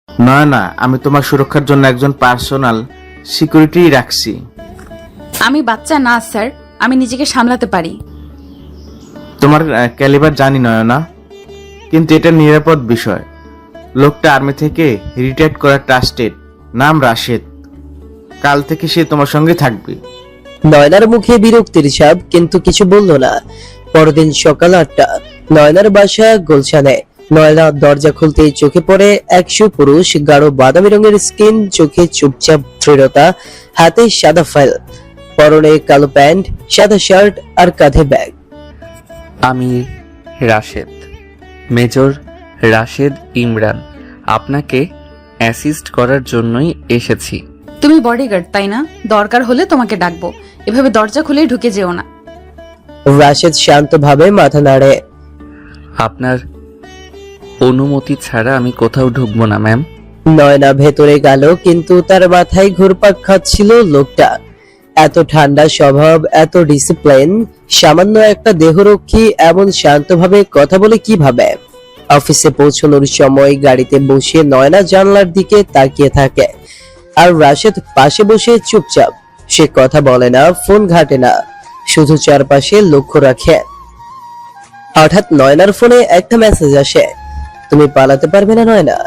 না না, আমি তোমার সুরক্ষার জন্য একজন পার্সোনাল সিকিউরিটি রাখছি। আমি বাচ্চা না স্যার, আমি নিজেকে সামলাতে পারি। তোমার ক্যালিবার জানি নয়না, কিন্তু এটা নিরাপদ বিষয়। লোকটা আর্মি থেকে রিটায়ার করা ট্রাস্টেড, নাম রাশেদ। কাল থেকে সে তোমার সঙ্গে থাকবে। নয়নার মুখে বিরক্তির ছাপ, কিন্তু কিছু বলল না। পরদিন সকাল 8টা, নয়নার বাসা গুলশানে। নয়না দরজা খুলতেই চোখে পড়ে এক পুরুষ, গাঢ় বাদামি রঙের স্কিন, চোখে চুপচাপ দৃঢ়তা, হাতে সাদা ফাইল, পরনে কালো প্যান্ট, সাদা শার্ট আর কাঁধে ব্যাগ। আমি রাশেদ, মেজর রাশেদ ইমরান। আপনাকে অ্যাসিস্ট করার জন্যই এসেছি। তুমি বডিগার্ড তাই না? দরকার হলে তোমাকে ডাকবো। এভাবে দরজা খুলেই ঢুকে যেও না। রাশেদ শান্তভাবে মাথা নাড়ে। আপনার অনুমতি ছাড়া আমি কোথাও ঢুকবো না ম্যাম। নয়না ভেতরে গেল, কিন্তু তার মাথায় ঘুরপাক খাচ্ছিল লোকটা। এত ঠান্ডা স্বভাব, এত ডিসিপ্লিন, সামান্য একটা দেহরক্ষী এমন শান্তভাবে কথা বলে কিভাবে? অফিসে পৌঁছানোর সময় গাড়িতে বসে নয়না জানলার দিকে তাকিয়ে থাকে, আর রাশেদ পাশে বসে চুপচাপ। সে কথা বলে না, ফোন ঘাটে না, শুধু চারপাশে লক্ষ্য রাখে। হঠাৎ নয়নার ফোনে একটা মেসেজ আসে, তুমি পালাতে পারবে না নয়না,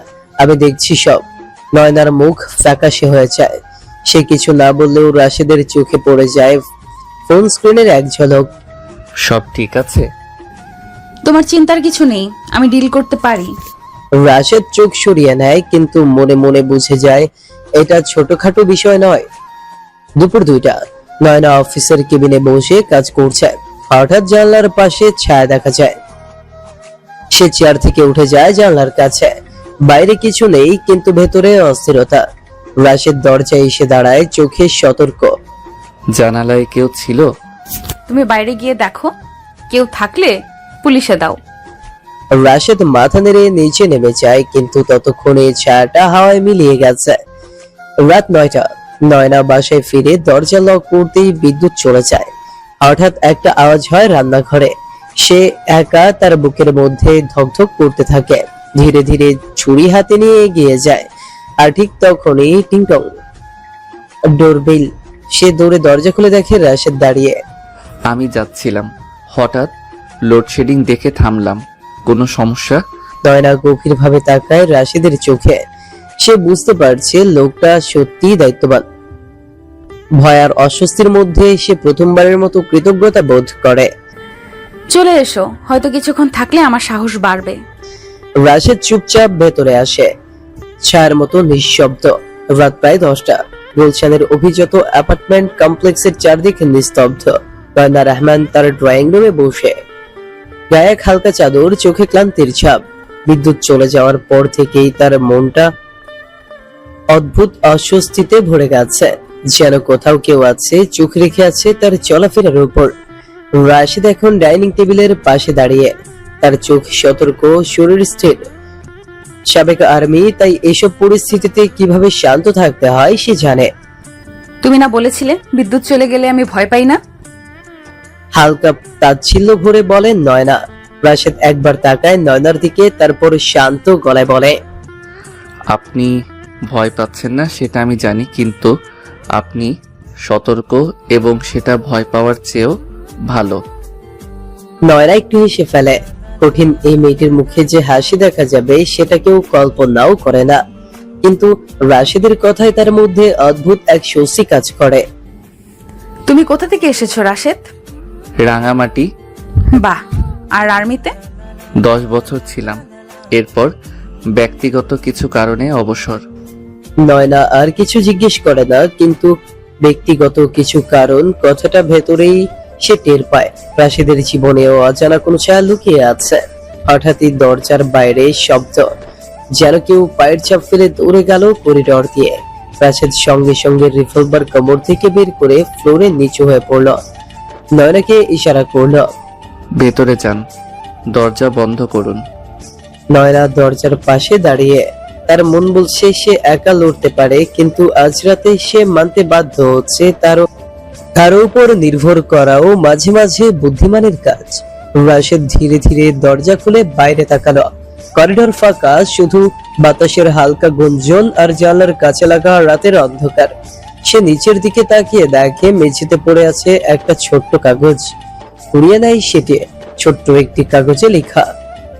আমি দেখছি সব। নয়নার মুখ ফ্যাকাশে হয়ে যায়। সে কিছু না বললেও রাশেদের চোখে পড়ে যায় ফোন স্ক্রিনের এক ঝলক। সব ঠিক আছে? তোমার চিন্তার কিছু নেই, আমি ডিল করতে পারি। রাশেদ চোখ সরিয়ে নেয়, কিন্তু মনে মনে বুঝে যায় এটা ছোটখাটো বিষয় নয়। দুপুর 2টা, নয়না অফিসের কেবিনে বসে কাজ করছে। হঠাৎ জানলার পাশে ছায়া দেখা যায়। সে চেয়ার থেকে উঠে যায় জানলার কাছে। বাইরে কিছু নেই, কিন্তু ভেতরে অস্থিরতা। রাশেদ দরজায় এসে দাঁড়ায়, চোখে সতর্ক। জানালায় কেউ ছিল? তুমি বাইরে গিয়ে দেখো, কেউ থাকলে পুলিশে দাও। রাশেদ মাথা নেড়ে নিচে নেমে যায়, কিন্তু ততক্ষণে ছায়াটা হাওয়ায় মিলিয়ে গেছে। রাত 9টা, নয়না বাসায় ফিরে দরজা লক করতেই বিদ্যুৎ চলে যায়। হঠাৎ একটা আওয়াজ হয় রান্নাঘরে। সে একা তার বুকের মধ্যে ধকধক করতে থাকে। ধীরে ধীরে ছুরি হাতে নিয়ে এগিয়ে যায়, আর ঠিক তখনই টিংটং, ডোরবেল। সে দৌড়ে দরজা খুলে দেখে রাশেদ দাঁড়িয়ে। আমি যাচ্ছিলাম, হঠাৎ লোডশেডিং দেখে থামলাম। কোনো সমস্যা? নয়না গভীরভাবে তাকায় রাশেদের চোখে। সে বুঝতে পারছে লোকটা সত্যিই দায়িত্ববান। ভয় আর অস্বস্তির মধ্যে সে প্রথমবারের মতো কৃতজ্ঞতা বোধ করে। চলে এসো, হয়তো কিছুক্ষণ থাকলে আমার সাহস বাড়বে। রাশেদ চুপচাপ ভেতরে আসে, ছায়ার মতো নিঃশব্দ। রাত প্রায় 10টা। গুলশানের অভিজাত অ্যাপার্টমেন্ট কমপ্লেক্সের চারদিকে নিস্তব্ধ। নয়না রহমান তার ড্রয়িং রুমে বসে, গায়ে এক হালকা চাদর, চোখে ক্লান্তির ছাপ। বিদ্যুৎ চলে যাওয়ার পর থেকেই তার মনটা অদ্ভুত অস্বস্তিতে ভরে গেছে, যেন কোথাও কেউ আছে, চোখ রেখে আছে তার চলাফেরার উপর। রাশেদ এখন ডাইনিং টেবিলের পাশে দাঁড়িয়ে, তার চোখ সতর্ক, শরীর স্থির। সাবেক আর্মি, তাই এসব পরিস্থিতিতে কিভাবে শান্ত থাকতে হয় সে জানে। তুমি না বলেছিলে বিদ্যুৎ চলে গেলে আমি ভয় পাই না? হালকা তাচ্ছিল্য ভরে বলে নয়না। রাশেদ একবার তাকায় নয়নার দিকে, তারপর শান্ত গলায় বলে, আপনি ভয় পাচ্ছেন না সেটা আমি জানি, কিন্তু আপনি সতর্ক, এবং সেটা ভয় পাওয়ার চেয়েও ভালো। নয়না একটু হেসে ফেলে। কঠিন এই মেয়েটির মুখে যে হাসি দেখা যাবে সেটা কেউ কল্পনাও করে না, কিন্তু রাশেদের কথায় তার মধ্যে অদ্ভুত এক স্বস্তি কাজ করে। তুমি কোথা থেকে এসেছো রাশেদ? রাঙামাটি। বাহ, আর আর্মিতে? 10 বছর ছিলাম, এরপর ব্যক্তিগত কিছু কারণে অবসর। নয়না আর কিছু জিজ্ঞেস করে না, কিন্তু ব্যক্তিগত কিছু কারণ কথাটা ভেতরেই সে টের পায়। রাশেদের জীবনেও অজানা কোনো ছায়া লুকিয়ে আছে। হঠাৎই দরজার বাইরে শব্দ, যেন কেউ পায়ের চাপ ফেলে দৌড়ে গেল করিডর দিয়ে। রাশেদ সঙ্গে সঙ্গে রিভলভার কোমর থেকে বের করে ফ্লোরে নিচু হয়ে পড়ল। নয়নাকে ইশারা করল, ভেতরে যান, দরজা বন্ধ করুন। নয়না দরজার পাশে দাঁড়িয়ে। তার মন বলছে সে একা লড়তে পারে, কিন্তু আজ রাতে সে মানতে বাধ্য হচ্ছে তার উপর নির্ভর করাও মাঝে মাঝে বুদ্ধিমানের কাজ। রাশেদ ধীরে ধীরে দরজা খুলে বাইরে তাকালো। করিডোর ফাঁকা, শুধু বাতাসের হালকা গুঞ্জন আর জানলার কাছে লাগা রাতের অন্ধকার। সে নিচের দিকে তাকিয়ে দেখে মেঝেতে পড়ে আছে একটা ছোট্ট কাগজ। কুড়িয়ে নেয় সেটি। ছোট্ট একটি কাগজে লেখা,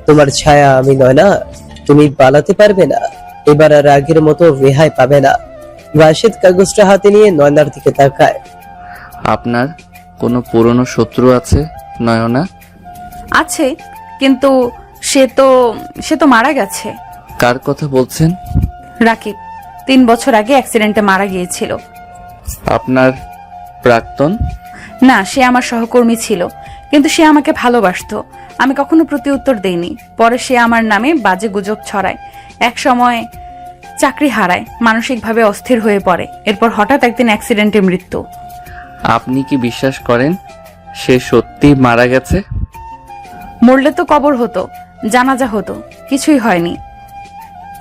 তোমার ছায়া আমি নয়না, তুমি পালাতে পারবে না, এবার আর আগের মতো রেহাই পাবে না। রাশেদ কাগজটা হাতে নিয়ে নয়নার দিকে তাকায়। আপনার কোনো পুরনো শত্রু আছে নয়না? আছে, কিন্তু সে তো মারা গেছে। কার কথা বলছেন? রাকিব 3 বছর আগে অ্যাক্সিডেন্টে মারা গিয়েছিল। আপনার প্রাক্তন? না, সে আমার সহকর্মী ছিল, কিন্তু সে আমাকে ভালোবাসতো। আমি কখনো প্রতিউত্তর দেইনি। পরে সে আমার নামে বাজে গুজব ছড়ায়। এক সময় চাকরি হারায়, মানসিকভাবে অস্থির হয়ে পড়ে। এরপর হঠাৎ একদিন অ্যাক্সিডেন্টে মৃত্যু। আপনি কি বিশ্বাস করেন সে সত্যি মারা গেছে? মরলে তো কবর হতো, জানাজা হতো, কিছুই হয়নি।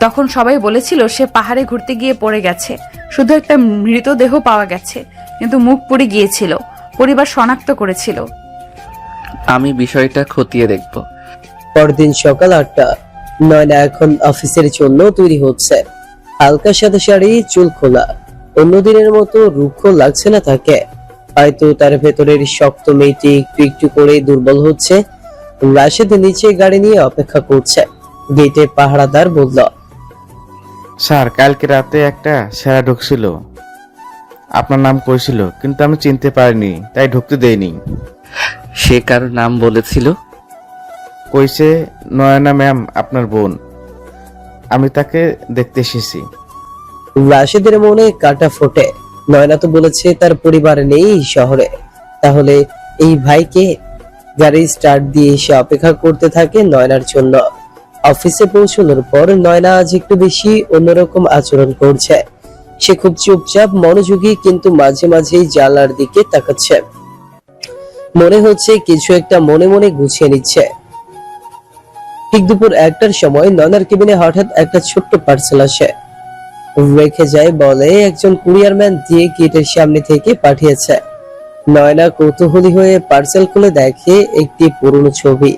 তখন সবাই বলেছিল সে পাহাড়ে ঘুরতে গিয়ে পড়ে গেছে। শুধু একটা মৃতদেহ পাওয়া গেছে, কিন্তু মুখ পুড়ে গিয়েছিল। পরিবার শনাক্ত করেছিল। আমি বিষয়টা খতিয়ে দেখব। পরদিন সকাল 8টা। নয়না এখন অফিসের জন্য তৈরি হচ্ছে। হালকা সাদা শাড়ি, চুল খোলা। অন্যদিনের মতো রুক্ষ লাগছে না তাকে। হয়তো তার ভেতরের শক্ত মেয়েটি একটু একটু করে দুর্বল হচ্ছে। রাশেদ নিচে গাড়ি নিয়ে অপেক্ষা করছে। গেটে পাহারাদার বলল, স্যার, কালকে রাতে একটা সেরা ঢুকছিল, আপনার নাম কইছিল, কিন্তু আমি চিনতে পারিনি, তাই ঢুকতে দেইনি। সে কারো নাম বলেছিল? কইছে নয়না ম্যাম আপনার বোন, আমি তাকে দেখতে এসেছি। রাশেদের মনে কাটা ফোটে। নয়না তো বলেছে তার পরিবার নেই শহরে, তাহলে এই ভাইকে? গাড়ি স্টার্ট দিয়ে এসে অপেক্ষা করতে থাকে নয়নার জন্য। অফিসে পৌঁছানোর পর নয়না আজ একটু বেশি অন্যরকম আচরণ করছে। সে খুব চুপচাপ, মনোযোগী, কিন্তু মাঝে মাঝেই জানলার দিকে তাকাচ্ছে। মনে হচ্ছে কিছু একটা মনে মনে গুছিয়ে নিচ্ছে। ঠিক দুপুর 1টার সময় নয়নার কেবিনে হঠাৎ একটা ছোট্ট পার্সেল আসে। রেখে যায়, বলে একজন কুরিয়ারম্যান দিয়ে গেটের সামনে থেকে পাঠিয়েছে। নয়না কৌতূহলী হয়ে পার্সেল খুলে দেখে একটি পুরনো ছবি।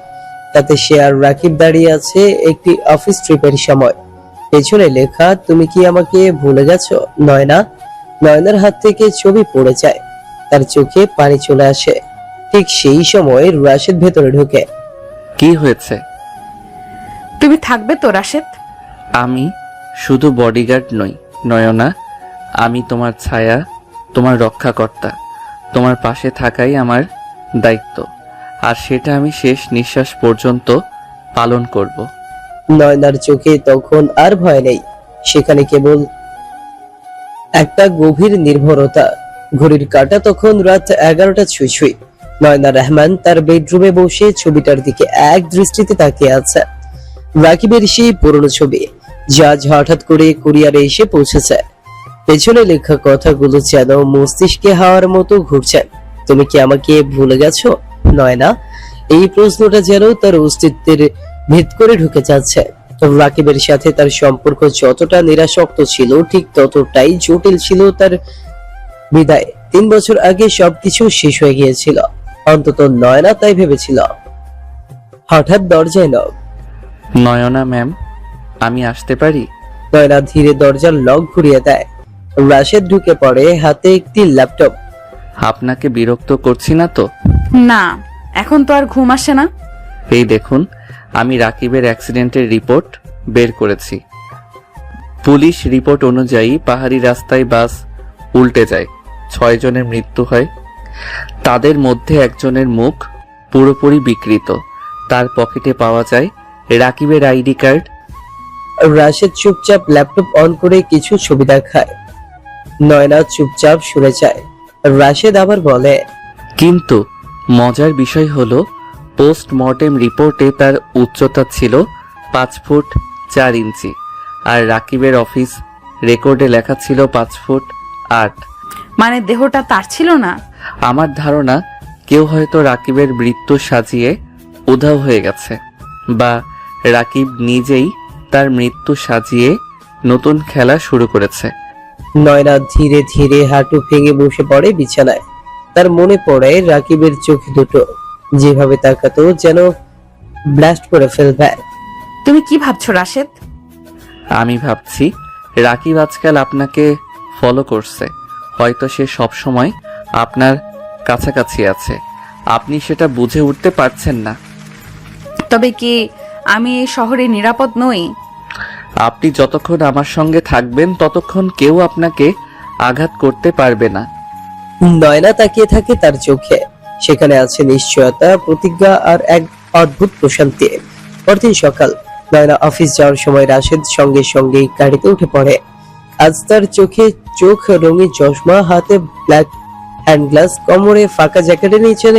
তাতে সে আর রাকিব দাঁড়িয়ে আছে একটি অফিস ট্রিপের সময়। পেছনে লেখা, তুমি কি আমাকে ভুলে গেছো নয়না? নয়নার হাত থেকে ছবি পড়ে যায়, তার চোখে পানি চলে আসে। ঠিক সেই সময় রাশেদ ভেতরে ঢোকে। কি হয়েছে? তুমি থাকবে তো রাশেদ? আমি শুধু বডিগার্ড নই নয়না, আমি তোমার ছায়া, তোমার রক্ষাকর্তা। তোমার পাশে থাকাই আমার দায়িত্ব, আর সেটা আমি শেষ নিঃশ্বাস পর্যন্ত পালন করব। নয়নার চোখে তখন আর ভয় নেই, সেখানে কেবল একটা গভীর নির্ভরতা। ঘড়ির কাঁটা তখন রাত 11টা ছুঁই। নয়না রহমান তার বেডরুমে বসে ছবিটার দিকে এক দৃষ্টিতে তাকিয়ে আছে। রাকিবের সেই পুরনো ছবি, যা আজ হঠাৎ করে কুরিয়ারে এসে পৌঁছেছে। পেছনে লেখা কথাগুলো যেন মস্তিষ্কে হাওয়ার মতো ঘুরছে। তুমি কি আমাকে ভুলে গেছো নয়না? এই প্রশ্নটা যেন তার অস্তিত্বের ভেদ করে ঢুকে যাচ্ছে। রাকিবের সাথে তার সম্পর্ক যতটা নিরাসক্ত ছিল, ঠিক ততটাই জটিল ছিল তার বিদায়। 3 বছর আগে সবকিছু শেষ হয়ে গিয়েছিল, অন্তত নয়না তাই ভেবেছিল। হঠাৎ দরজায় নক। নয়না ম্যাম, আমি আসতে পারি? নয়না ধীরে দরজার লক ঘুরিয়ে দেয়। রাশেদ ঢুকে পড়ে, হাতে একটি ল্যাপটপ। আপনাকে বিরক্ত করছি না তো? না, এখন তো আর ঘুম আসে না। এই দেখুন, আমি রাকিবের অ্যাক্সিডেন্টের রিপোর্ট বের করেছি। পুলিশ রিপোর্ট অনুযায়ী পাহাড়ি রাস্তায় বাস উল্টে যায়, 6 জনের মৃত্যু হয়। তাদের মধ্যে একজনের মুখ পুরোপুরি বিকৃত। তার পকেটে পাওয়া যায় রাকিবের আইডি কার্ড। রাশেদ চুপচাপ ল্যাপটপ অন করে কিছু ছবি দেখায়। নয়না চুপচাপ শুনে যায়। রাশেদ আবার বলে, কিন্তু মজার বিষয় হলো পোস্টমর্টেম রিপোর্টে তার উচ্চতা ছিল 5 ফুট 4 ইঞ্চি, আর রাকিবের অফিস রেকর্ডে লেখা ছিল 5 ফুট 8। মানে দেহটা তার ছিল না? আমার ধারণা কেউ হয়তো রাকিবের মৃত্যু সাজিয়ে উধাও হয়ে গেছে, বা রাকিব নিজেই তার মৃত্যু সাজিয়ে নতুন খেলা শুরু করেছে। নয়না ধীরে ধীরে হাঁটু ভেঙে বসে পড়ে বিছানায়। তার মনে পড়ে রাকিবের চোখ দুটো, যেভাবে তাকাতো যেন ব্লাস্ট করে ফেলবে। তুমি কি ভাবছো রাশেদ? আমি ভাবছি রাকিব আজকাল আপনাকে ফলো করছে, হয়তো সে সব সময় আপনার কাছাকাছি আছে, আপনি সেটা বুঝে উঠতে পারছেন না। তবে কি আমি এই শহরে নিরাপদ নই? আপনি যতক্ষণ আমার সঙ্গে থাকবেন ততক্ষণ কেউ আপনাকে আঘাত করতে পারবে না। নয়না তাকিয়ে থাকে তার চোখে, সেখানে আছে নিশ্চয়তা, প্রতিজ্ঞা আর এক অদ্ভুত প্রশান্তি। পরদিন সকাল, নয়না অফিস যাওয়ার সময় রাশেদ সঙ্গে সঙ্গে গাড়িতে উঠে পড়ে। আজ তার চোখে চোখ, রঙিন চশমা, হাতে ব্ল্যাক হ্যান্ড গ্লাস, কোমরে ফাঁকা জ্যাকেটের নিচে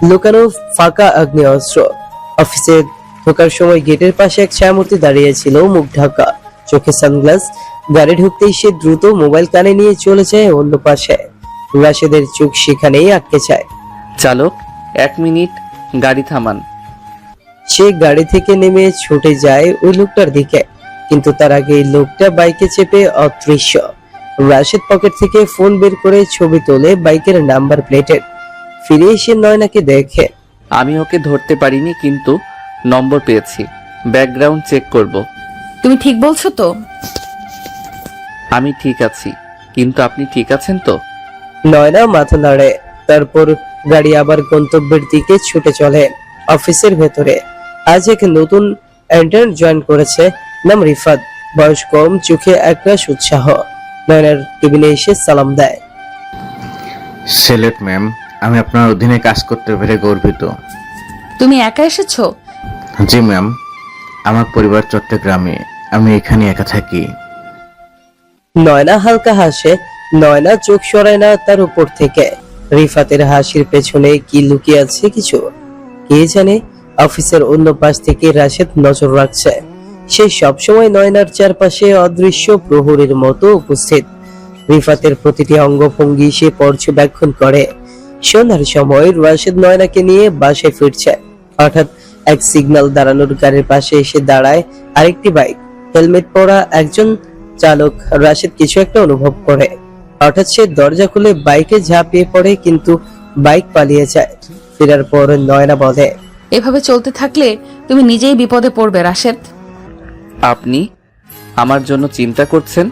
লুকানো ফাঁকা আগ্নেয়াস্ত্র। অফিসে ঢোকার সময় গেটের পাশে এক ছায়ামূর্তি দাঁড়িয়ে ছিল, মুখ ঢাকা, চোখে সানগ্লাস। গাড়ি ঢুকতেই সে দ্রুত মোবাইল কানে নিয়ে চলে যায় অন্য পাশে। রাশেদের চোখ সেখানেই আটকে যায়। চালক, 1 মিনিট, গাড়ি থামান। সে গাড়ি থেকে নেমে ছুটে যায় ওই লোকটার দিকে, কিন্তু তার আগে এই লোকটা বাইকে চেপে অদৃশ্য। রাশেদ পকেট থেকে ফোন বের করে ছবি তোলে বাইকের নাম্বার প্লেটের। ফিরে এসে নয়নাকে দেখে। আমি ওকে ধরতে পারিনি, কিন্তু নম্বর পেয়েছি, ব্যাকগ্রাউন্ড চেক করব। তুমি ঠিক বলছো তো? আমি ঠিক আছি, কিন্তু আপনি ঠিক আছেন তো? নয়না মাথা নাড়ে, তারপর গাড়ি আবার গন্তব্যের দিকে ছুটে চলে। অফিসের ভেতরে আজ এক নতুন ইন্টার্ন জয়েন করেছে, নাম রিফাত, বয়স কম, চোখে একরাশ উৎসাহ। নয়নার কেবিনে এসে সালাম দেয়। সেলেট ম্যাম, আমি আপনার অধীনে কাজ করতে পেরে গর্বিত। তুমি একা এসেছো? জি ম্যাম, আমার পরিবার চট্টগ্রামে, আমি এখানে একা থাকি। নয়না হালকা হাসে। নয়না চোখ সরায় না তার উপর থেকে। রিফাতের হাসির পেছনে কি লুকিয়ে আছে কিছু কে জানে। অফিসের অন্য পাশ থেকে রাশেদ নজর রাখছে। সে সবসময় নয়নার চারপাশে অদৃশ্য প্রহরীর মতো উপস্থিত। রিফাতের প্রতিটি অঙ্গভঙ্গি সে পর্যবেক্ষণ করে। সন্ধ্যার সময় রাশেদ নয়নাকে নিয়ে বাসায় ফিরছে। হঠাৎ এক সিগন্যাল দাঁড়ানোর গাড়ির পাশে এসে দাঁড়ায় আরেকটি বাইক। হেলমেট পরা একজন চালক। রাশেদ কিছু একটা অনুভব করে। হঠাৎ সে দরজা খুলে বাইকে ঝাঁপিয়ে পড়ে, কিন্তু বাইক পালিয়ে যায়। ফেরার পর নয়না বলে, এভাবে চলতে থাকলে তুমি নিজেই বিপদে পড়বে রাশেদ। আপনি আমার জন্য চিন্তা করছেন?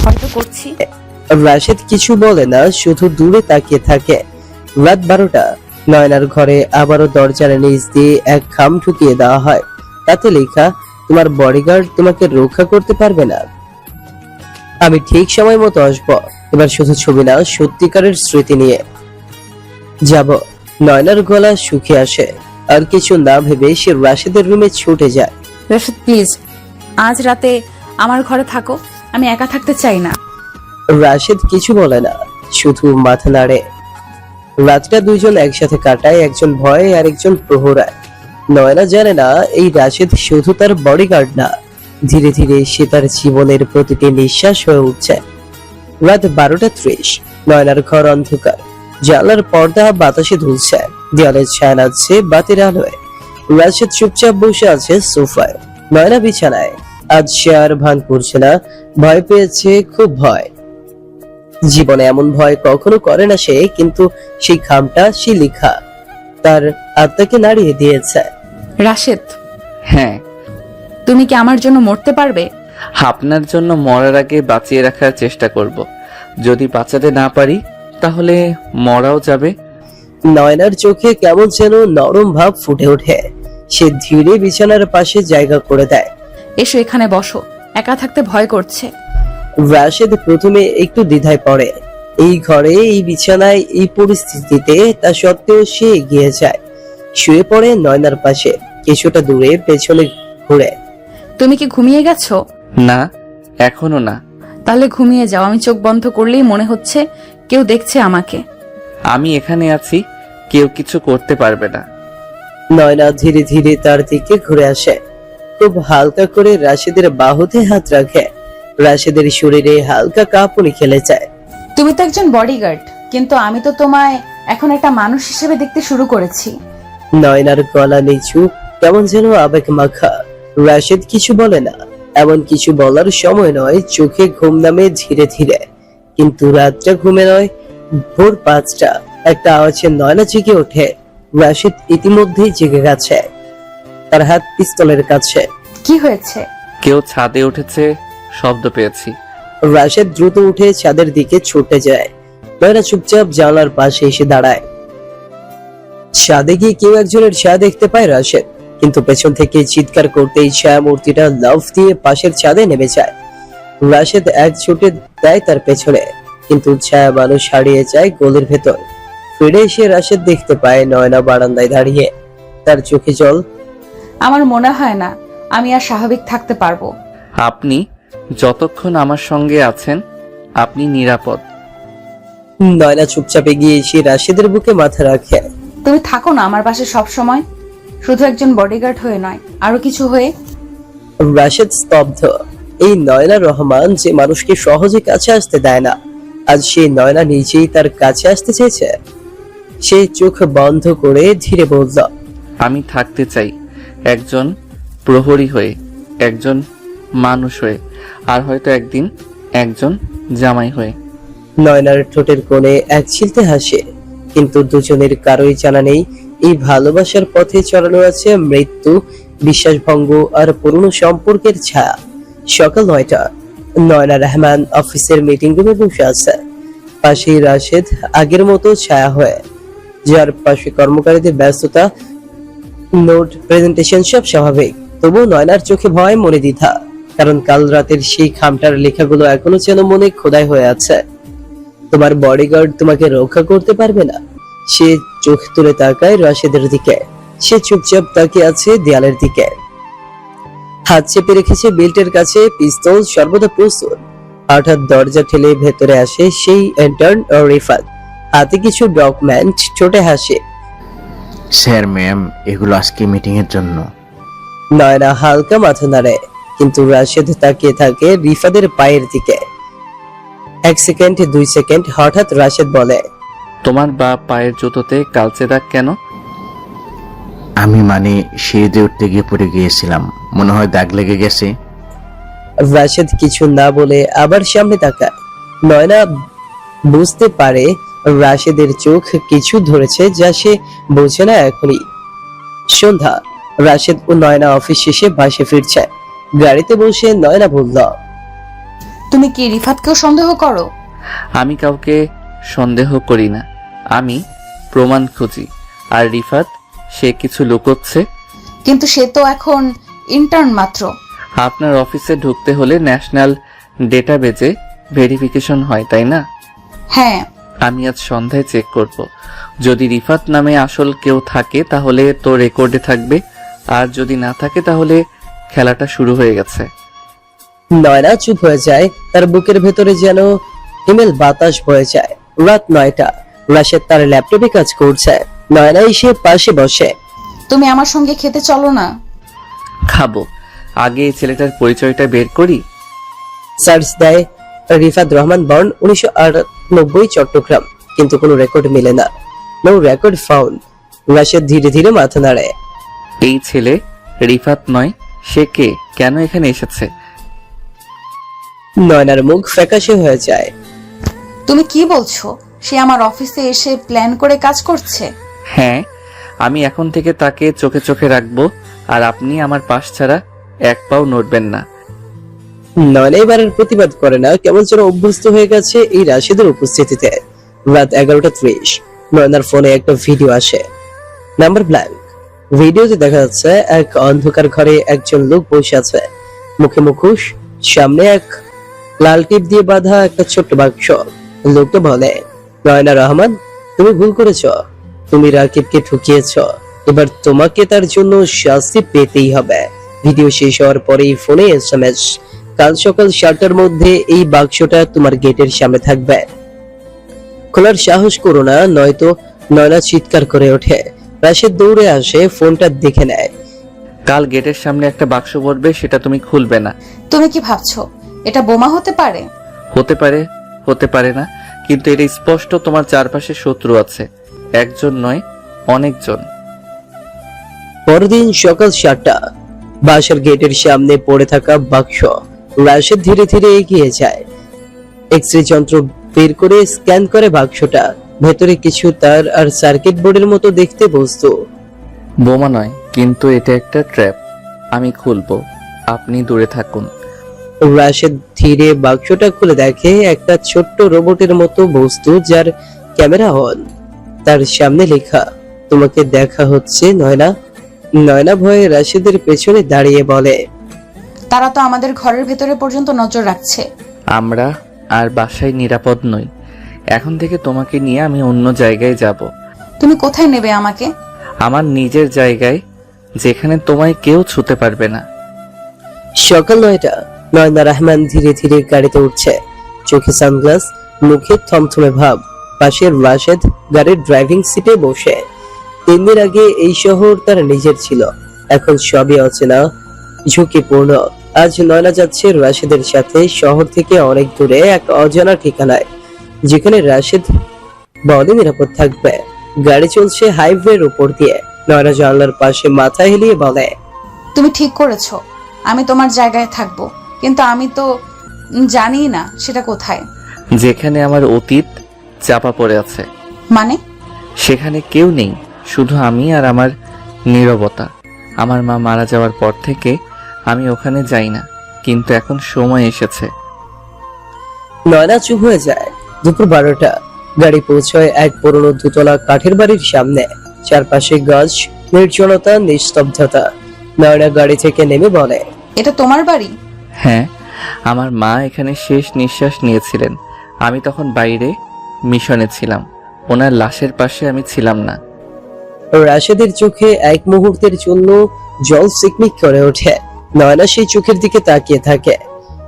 হয়তো করছি। রাশেদ কিছু বলে না, শুধু দূরে তাকিয়ে থাকে। রাত 12টা। নয়নার ঘরে আবারও দরজার নিচ দিয়ে এক খাম ঢুকিয়ে দেওয়া হয়। তাতে লেখা, তোমার বডিগার্ড তোমাকে রক্ষা করতে পারবে না। আমি ঠিক সময় মতো আসবো। এবার শুধু ছবি না, সত্যিকারের স্মৃতি নিয়ে যাব। নয়নার গলা শুকিয়ে আসে। আর কিছু না ভেবে সে রাশেদের রুমে ছুটে যায়। রাশেদ প্লিজ, আজ রাতে আমার ঘরে থাকো, আমি একা থাকতে চাই না। রাশেদ কিছু বলে না, শুধু মাথা নাড়ে। রাতটা দুইজন একসাথে কাটায়, একজন ভয়ে আর একজন প্রহরায়। নয়না জানে না এই রাশেদ শুধু তার বডিগার্ড না, ধীরে ধীরে সে তার জীবনের প্রতিটি নিঃশ্বাস হয়ে উঠছে। রাত 12:30। নয়নার ঘর অন্ধকার। জানলার পর্দা বাতাসে দুলছে, দেয়ালে ছায়া নাচছে বাতির আলোয়। রাশেদ চুপচাপ বসে আছে সোফায়, নয়না বিছানায়। আজ সে আর ভান করছে না, ভয় পেয়েছে, খুব ভয়। জীবনে এমন ভয় কখনো করে না সে, কিন্তু সেই খামটা সে লেখা তার আত্মাকে নাড়িয়ে দিয়েছে। রাশেদ, হ্যাঁ। তুমি কি আমার জন্য মরতে পারবে? আপনার জন্য মরার আগে বাঁচিয়ে রাখার চেষ্টা করব। যদি বাঁচাতে না পারি তাহলে মরাও যাবে। নয়নার চোখে কেমন যেন নরম ভাব ফুটে ওঠে। সে ধীরে বিছানার পাশে জায়গা করে দেয়। এসো এখানে বসো, একা থাকতে ভয় করছে। রাশেদ প্রথমে একটু দ্বিধায় পড়ে। এই ঘরে, এই বিছানায়, এই পরিস্থিতিতে, তা সত্ত্বেও সে এগিয়ে যায়। শুয়ে পড়ে নয়নার পাশে, কিছুটা দূরে পেছনে ঘুরে। তুমি কি ঘুমিয়ে গেছো? না, এখনো না। তাহলে ঘুমিয়ে যাও। আমি চোখ বন্ধ করলেই মনে হচ্ছে কেউ দেখছে আমাকে। আমি এখানে আছি, কেউ কিছু করতে পারবে না। নয়না ধীরে ধীরে তার দিকে ঘুরে আসে। খুব হালকা করে রাশেদের বাহুতে হাত রাখে। রাশেদের শরীরে হালকা কাঁপুনি খেলে যায়। তুমি তো একজন বডিগার্ড, কিন্তু আমি তো তোমায় এখন একটা মানুষ হিসেবে দেখতে শুরু করেছি। নয়নার গলা নিচু, কেমন যেন আবেগ মাখা। রাশেদ কিছু বলে না, এমন কিছু বলার সময় নয়। চোখে ঘুম নামে ধীরে ধীরে, কিন্তু রাতটা ঘুমে নয়। ভোর 5টা। একটা আওয়াজে নয়না জেগে ওঠে। রাশেদ ইতিমধ্যেই জেগে গেছে। তার হাত পিস্তলের কাছে। কি হয়েছে? কেউ ছাদে উঠেছে, শব্দ পেয়েছি। রাশেদ দ্রুত উঠে ছাদের দিকে ছুটে যায়। নয়না চুপচাপ জানলার পাশে এসে দাঁড়ায়। ছাদে গিয়ে কেউ একজনের ছায়া দেখতে পায় রাশেদ, কিন্তু পেছন থেকে চিৎকার করতেই ছায়া মূর্তিটা লাফ দিয়ে পাশের ছাদে নেমে যায়। রাশেদ এক ছুটে দেয় তার পেছনে, কিন্তু ছায়া মানুষ হারিয়ে যায় গলির ভেতর। ফিরে এসে রাশেদ দেখতে পায় নয়না বারান্দায় দাঁড়িয়ে, তার চোখে জল। আমার মনে হয় না আমি আর স্বাভাবিক থাকতে পারবো। আপনি যতক্ষণ আমার সঙ্গে আছেন আপনি নিরাপদ। নয়না চুপচাপ এগিয়ে এসে রাশেদের বুকে মাথা রাখে। তুমি থাকো না আমার পাশে সব সময়, শুধু একজন বডিগার্ড হয়ে নয়, আরো কিছু হয়ে। রাশেদ স্তব্ধ। এই নয়না রহমান যে মানুষকে সহজে কাছে আসতে দেয় না, আজ সেই নয়না নিজেই তার কাছে আসতে চেয়েছে। সে চোখ বন্ধ করে ধীরে বলল, আমি থাকতে চাই একজন প্রহরী হয়ে, একজন মানুষ হয়ে, আর হয়তো একদিন একজন জামাই হয়ে। নয়নার ঠোঁটের কোণে এক ছিলতে হাসে, কিন্তু দুজনের কারোই জানা নেই এই ভালোবাসার পথে চড়ানো আছে মৃত্যু, বিশ্বাসভঙ্গ আর পুরনো সম্পর্কের ছায়া। সকাল 9টা, নয়না রহমান অফিসের মিটিং রুমে বসে আছে। পাশেই রাশেদ আগের মতো ছায়া হয়ে, যার পাশে কর্মকারীদের ব্যস্ততা, নোট প্রেজেন্টেশন সব স্বাভাবিক। তবু নয়নার চোখে ভয়, মনে দ্বিধা, কারণ কাল রাতের সেই খামটার লেখাগুলো এখনো যেন মনে খোদাই হয়ে আছে। তোমার বডিগার্ড তোমাকে রক্ষা করতে পারবে না। সে চোখ তুলে তাকায় রাশেদের দিকে। সে চুপচাপ তাকিয়ে আছে দেয়ালের দিকে, হাত চেপে রেখেছে বেল্টের কাছে, পিস্তল সর্বদা প্রস্তুত। হঠাৎ দরজা ঠেলে ভেতরে আসে সেই ইন্টার্ন রিফাত, হাতে কিছু ডকুমেন্ট, ছোটে হাসে। স্যার ম্যাম, এগুলো আজকে মিটিং এর জন্য। নয়না হালকা মাথা নাড়ে, কিন্তু রাশেদ তাকিয়ে থাকে রিফাতের পায়ের দিকে। 1 সেকেন্ড, 2 সেকেন্ড, হঠাৎ রাশেদ বলে, তোমার বা পায়ের জুতোতে কালচে দাগ কেন? আমি মানে সিঁড়িতে উঠতে গিয়ে পড়ে গিয়েছিলাম, মনে হয় দাগ লেগে গেছে। রাশেদ কিছু না বলে আবার সামনে তাকায়। নয়না বুঝতে পারে রাশেদের চোখ কিছু ধরেছে, যা সে বোঝে না এখনই। সন্ধ্যা, রাশেদ ও নয়না অফিস শেষে বাসে ফিরছে। গাড়িতে বসে নয়না বলল, তুমি কি রিফাতকেও সন্দেহ করো? আমি কাউকে সন্দেহ করি না, আমি প্রমাণ খুঁজি। আর রিফাত, সে কিছু লুকোচ্ছে। কিন্তু সে তো এখন ইন্টার্ন মাত্র। আপনার অফিসে ঢুকতে হলে ন্যাশনাল ডেটাবেজে ভেরিফিকেশন হয়, তাই না? হ্যাঁ। আমি আজ সন্ধ্যায় চেক করব। যদি রিফাত নামে আসল কেউ থাকে তাহলে তো রেকর্ডে থাকবে, আর যদি না থাকে তাহলে খেলাটা শুরু হয়ে গেছে। নয়না চুপ হয়ে যায়, তার বুকের ভেতরে যেন হিমেল বাতাস বয়ে যায়। রাত 9টা, রাশেদ তার ল্যাপটপে কাজ করছে। নয়না এসে পাশে বসে। তুমি আমার সঙ্গে খেতে চলো না? খাবো, আগে এই ছেলেটার পরিচয়টা বের করি। সার্চ দেয় রিফাত রহমান, বর্ন 1998, চট্টগ্রাম, কিন্তু কোনো রেকর্ড মেলে না। No record found. রাশেদ ধীরে ধীরে মাথা নাড়ে। এই ছেলে রিফাত নয়, সে কে, কেন এখানে এসেছে? নয়নার মুখ ফ্যাকাশে হয়ে যায়। তুমি কি বলছো? সে আমার অফিসে এসে প্ল্যান করে কাজ করছে? হ্যাঁ, আমি এখন থেকে তাকে চোখে চোখে রাখবো, আর আপনি আমার পাশ ছাড়া এক পাও নড়বেন না। নয়না এবারের প্রতিবাদ করে না, কেমন যেন অভ্যস্ত হয়ে গেছে এই রাশেদের উপস্থিতিতে। রাত 11:30, নয়নার ফোনে একটা ভিডিও আসে, নাম্বার ব্ল্যাঙ্ক। ভিডিওতে দেখা যাচ্ছে এক অন্ধকার ঘরে একজন লোক বসে আছে, মুখে মুখোশ, সামনে এক লাল টিপ দিয়ে বাঁধা একটা ছোট্ট বাক্স। লোকটা বলে, নয়না রহমান, তুমি ভুল করেছ, তুমি রাকিবকে ঠকিয়েছ, এবার তোমাকে তার জন্য শাস্তি পেতেই হবে। ভিডিও শেষ হওয়ার পরেই ফোনে SMS, কাল সকাল 7টার মধ্যে এই বাক্সটা তোমার গেটের সামনে থাকবে। খোলার সাহস করো না, নয়তো। নয়না চিৎকার করে ওঠে। রাশেদ দৌড়ে আসে, ফোনটা দেখে নেয়। কাল গেটের সামনে একটা বাক্স পড়বে, সেটা তুমি খুলবে না। তুমি কি ভাবছো এটা বোমা হতে পারে? হতে পারে, হতে পারে না, কিন্তু এটা স্পষ্ট তোমার চারপাশে শত্রু আছে, একজন নয়, অনেকজন। পরদিন সকাল 7টা, বাসার গেটের সামনে পড়ে থাকা বাক্স। রাশেদ ধীরে ধীরে এগিয়ে যায়, এক্সরে যন্ত্র বের করে স্ক্যান করে বাক্সটা। ভেতরে কিছু তার আর সার্কিট বোর্ডের মতো দেখতে বস্তু। বোমা নয়, কিন্তু এটা একটা ট্র্যাপ। আমি খুলবো, আপনি দূরে থাকুন। রাশেদ ধীরে বাক্সটা খুলে দেখে একটা ছোট্ট রোবটের মতো বস্তু, যার ক্যামেরা অন। তার সামনে লেখা, তোমাকে দেখা হচ্ছে নয়না। নয়না ভয়ে রাশেদের পেছনে দাঁড়িয়ে বলে, তারা তো আমাদের ঘরের ভেতরে পর্যন্ত নজর রাখছে। আমরা আর বাসায় নিরাপদ নই। এখন থেকে তোমাকে নিয়ে আমি অন্য জায়গায় যাব, তুমি কোথায় নেবে আমাকে? আমার নিজের জায়গায়, যেখানে তোমায় কেউ ছুতে পারবে না। সকাল 9টা। নয়না রহমান ধীরে ধীরে গাড়িতে উঠছে, চোখে সানগ্লাস, মুখে থমথমে ভাব। পাশের রাশেদ গাড়ির ড্রাইভিং সিটে বসে। 3 দিন আগে এই শহর তার নিজের ছিল, এখন সবই অচেনা, ঝুঁকিপূর্ণ। আজ নয়না যাচ্ছে রাশেদের সাথে শহর থেকে অনেক দূরে এক অজানা ঠিকানায়, যেখানে রাশেদ বলে নিরাপদ থাকবে। গাড়ি চলছে হাইওয়ের উপর দিয়ে। নয়না জানলার পাশে মাথা হেলিয়ে বলে, তুমি ঠিক করেছো, আমি তোমার জায়গায় থাকবো, কিন্তু আমি তো জানি না সেটা কোথায়। যেখানে আমার অতীত চাপা পড়ে আছে, মানে? সেখানে কেউ নেই, শুধু আমি আর আমার নীরবতা। আমার মা মারা যাওয়ার পর থেকে আমি ওখানে যাই না, কিন্তু এখন সময় এসেছে। নয়না চুপ হয়ে যায়। দুপুর 12টা। গাড়ি পৌঁছয় এক পুরনো দুতলা কাঠের বাড়ির সামনে। চারপাশে গাছ, নির্জনতা, নিস্তব্ধতা। নয়না গাড়ি থেকে নেমে বলে, এটা তোমার বাড়ি? হ্যাঁ, আমার মা এখানে শেষ নিঃশ্বাস নিয়েছিলেন। আমি তখন বাইরে মিশনে ছিলাম, ওনার লাশের পাশে আমি ছিলাম না। রাশেদের চোখে এক মুহূর্তের জন্য জল সিকমিক করে ওঠে। নয়না সেই চোখের দিকে তাকিয়ে থাকে।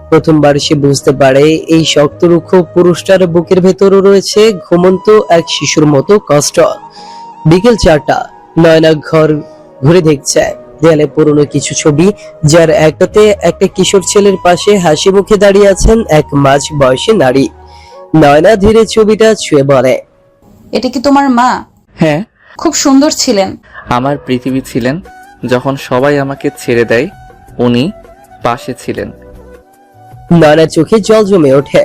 প্রথমবার সে বুঝতে পারে এই শক্তরুক্ষ পুরুষটার বুকের ভেতরও রয়েছে ঘুমন্ত এক শিশুর মতো কষ্ট। বিকেল 4টা। নয়না ঘর ঘুরে দেখছে। দেয়ালে পুরনো কিছু ছবি, যার একটাতে একটা কিশোর ছেলের পাশে হাসি মুখে দাঁড়িয়ে আছেন এক মাঝ বয়সী নারী। নয়না ধীরে ছবিটা ছুঁয়ে বলে, এটা কি তোমার মা? হ্যাঁ, খুব সুন্দর ছিলেন। আমার পৃথিবী ছিলেন। যখন সবাই আমাকে ছেড়ে দেয়, উনি পাশে ছিলেন। নয়নার চোখে জল জমে ওঠে।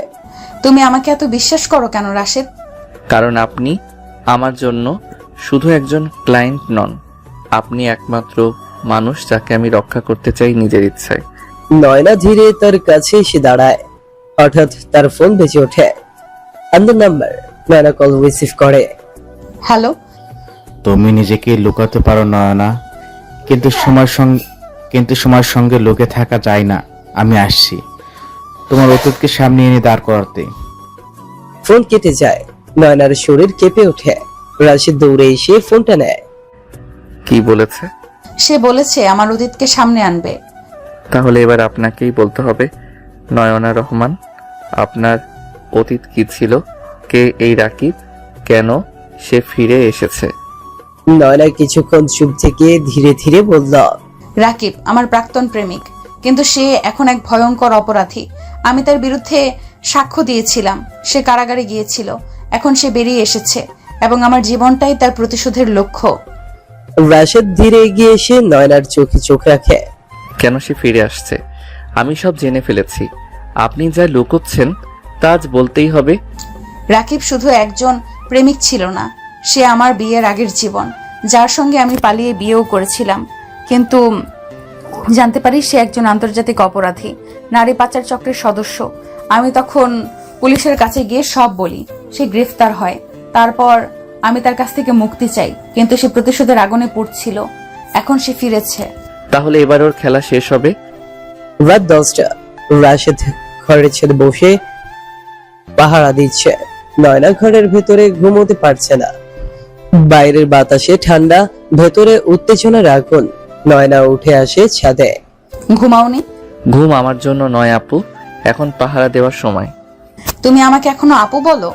তুমি আমাকে এত বিশ্বাস করো কেন রাশেদ? কারণ আপনি আমার জন্য শুধু একজন ক্লায়েন্ট নন, আপনি একমাত্র মানুষ যাকে আমি রক্ষা করতে চাই নিজের ইচ্ছায়। নয়না ধীরে তার কাছে এসে দাঁড়ায়। হঠাৎ তার ফোন বেজে ওঠে। Unknown number. Nayana call receive করে। হ্যালো। তুমি নিজেকে লুকাতে পারো নয়না, কিন্তু সময়ের সঙ্গে লুকে থাকা যায় না। আমি আসছি তোমার অতীতকে সামনে এনে দাঁড় করাতে। ফোন কেটে যায়। নয়নার শরীর কেঁপে ওঠে। রাশিদ দৌড়ে এসে ফোনটা নেয়। কি বলেছে? সে বলেছে আমার অতীতকে সামনে আনবে। তাহলে এবার আপনাকেই বলতে হবে, নয়না রহমান, আপনার অতীত কি ছিল? কে এই রাকিব? কেন সে ফিরে এসেছে? নয়না কিছুক্ষণ চুপ থেকে ধীরে ধীরে বলল, রাকিব আমার প্রাক্তন প্রেমিক, কিন্তু সে এখন এক ভয়ঙ্কর অপরাধী। আমি তার বিরুদ্ধে সাক্ষ্য দিয়েছিলাম। সে কারাগারে গিয়েছিল, এখন সে বেরিয়ে এসেছে এবং আমার জীবনটাই তার প্রতিশোধের লক্ষ্য। রাশেদ ধীরে এগিয়ে এসে নয়নার চোখে চোখ রাখে। কেন সে ফিরে আসছে? আমি সব জেনে ফেলেছি। আপনি যা লুকোচ্ছেন তা আজ বলতেই হবে। রাকিব শুধু একজন প্রেমিক ছিল না, সে আমার বিয়ের আগের জীবন, যার সঙ্গে আমি পালিয়ে বিয়েও করেছিলাম। কিন্তু জানতে পারি সে একজন আন্তর্জাতিক অপরাধী, নারী পাচার চক্রের সদস্য। আমি তখন পুলিশের কাছে গিয়ে সব বলি। সে গ্রেফতার হয়। তারপর আমি তার কাছ থেকে মুক্তি চাই, কিন্তু সে প্রতিশোধের আগুনে পুড়ছিল। এখন সে ফিরেছে। তাহলে এবার ওর খেলা শেষ হবে। রাত 10টা। রাশেদ ঘরের ছেড়ে বসে পাহারা দিচ্ছে। নয়না ঘরের ভেতরে ঘুমোতে পারছে না। বাইরের বাতাসে ঠান্ডা, ভেতরে উত্তেজনার আগুন। নয়না উঠে আসে ছাদে। ঘুমাওনি? ঘুম আমার জন্য নয় আপু, এখন পাহারা দেওয়ার সময়। তুমি আমাকে এখনো আপু বলো?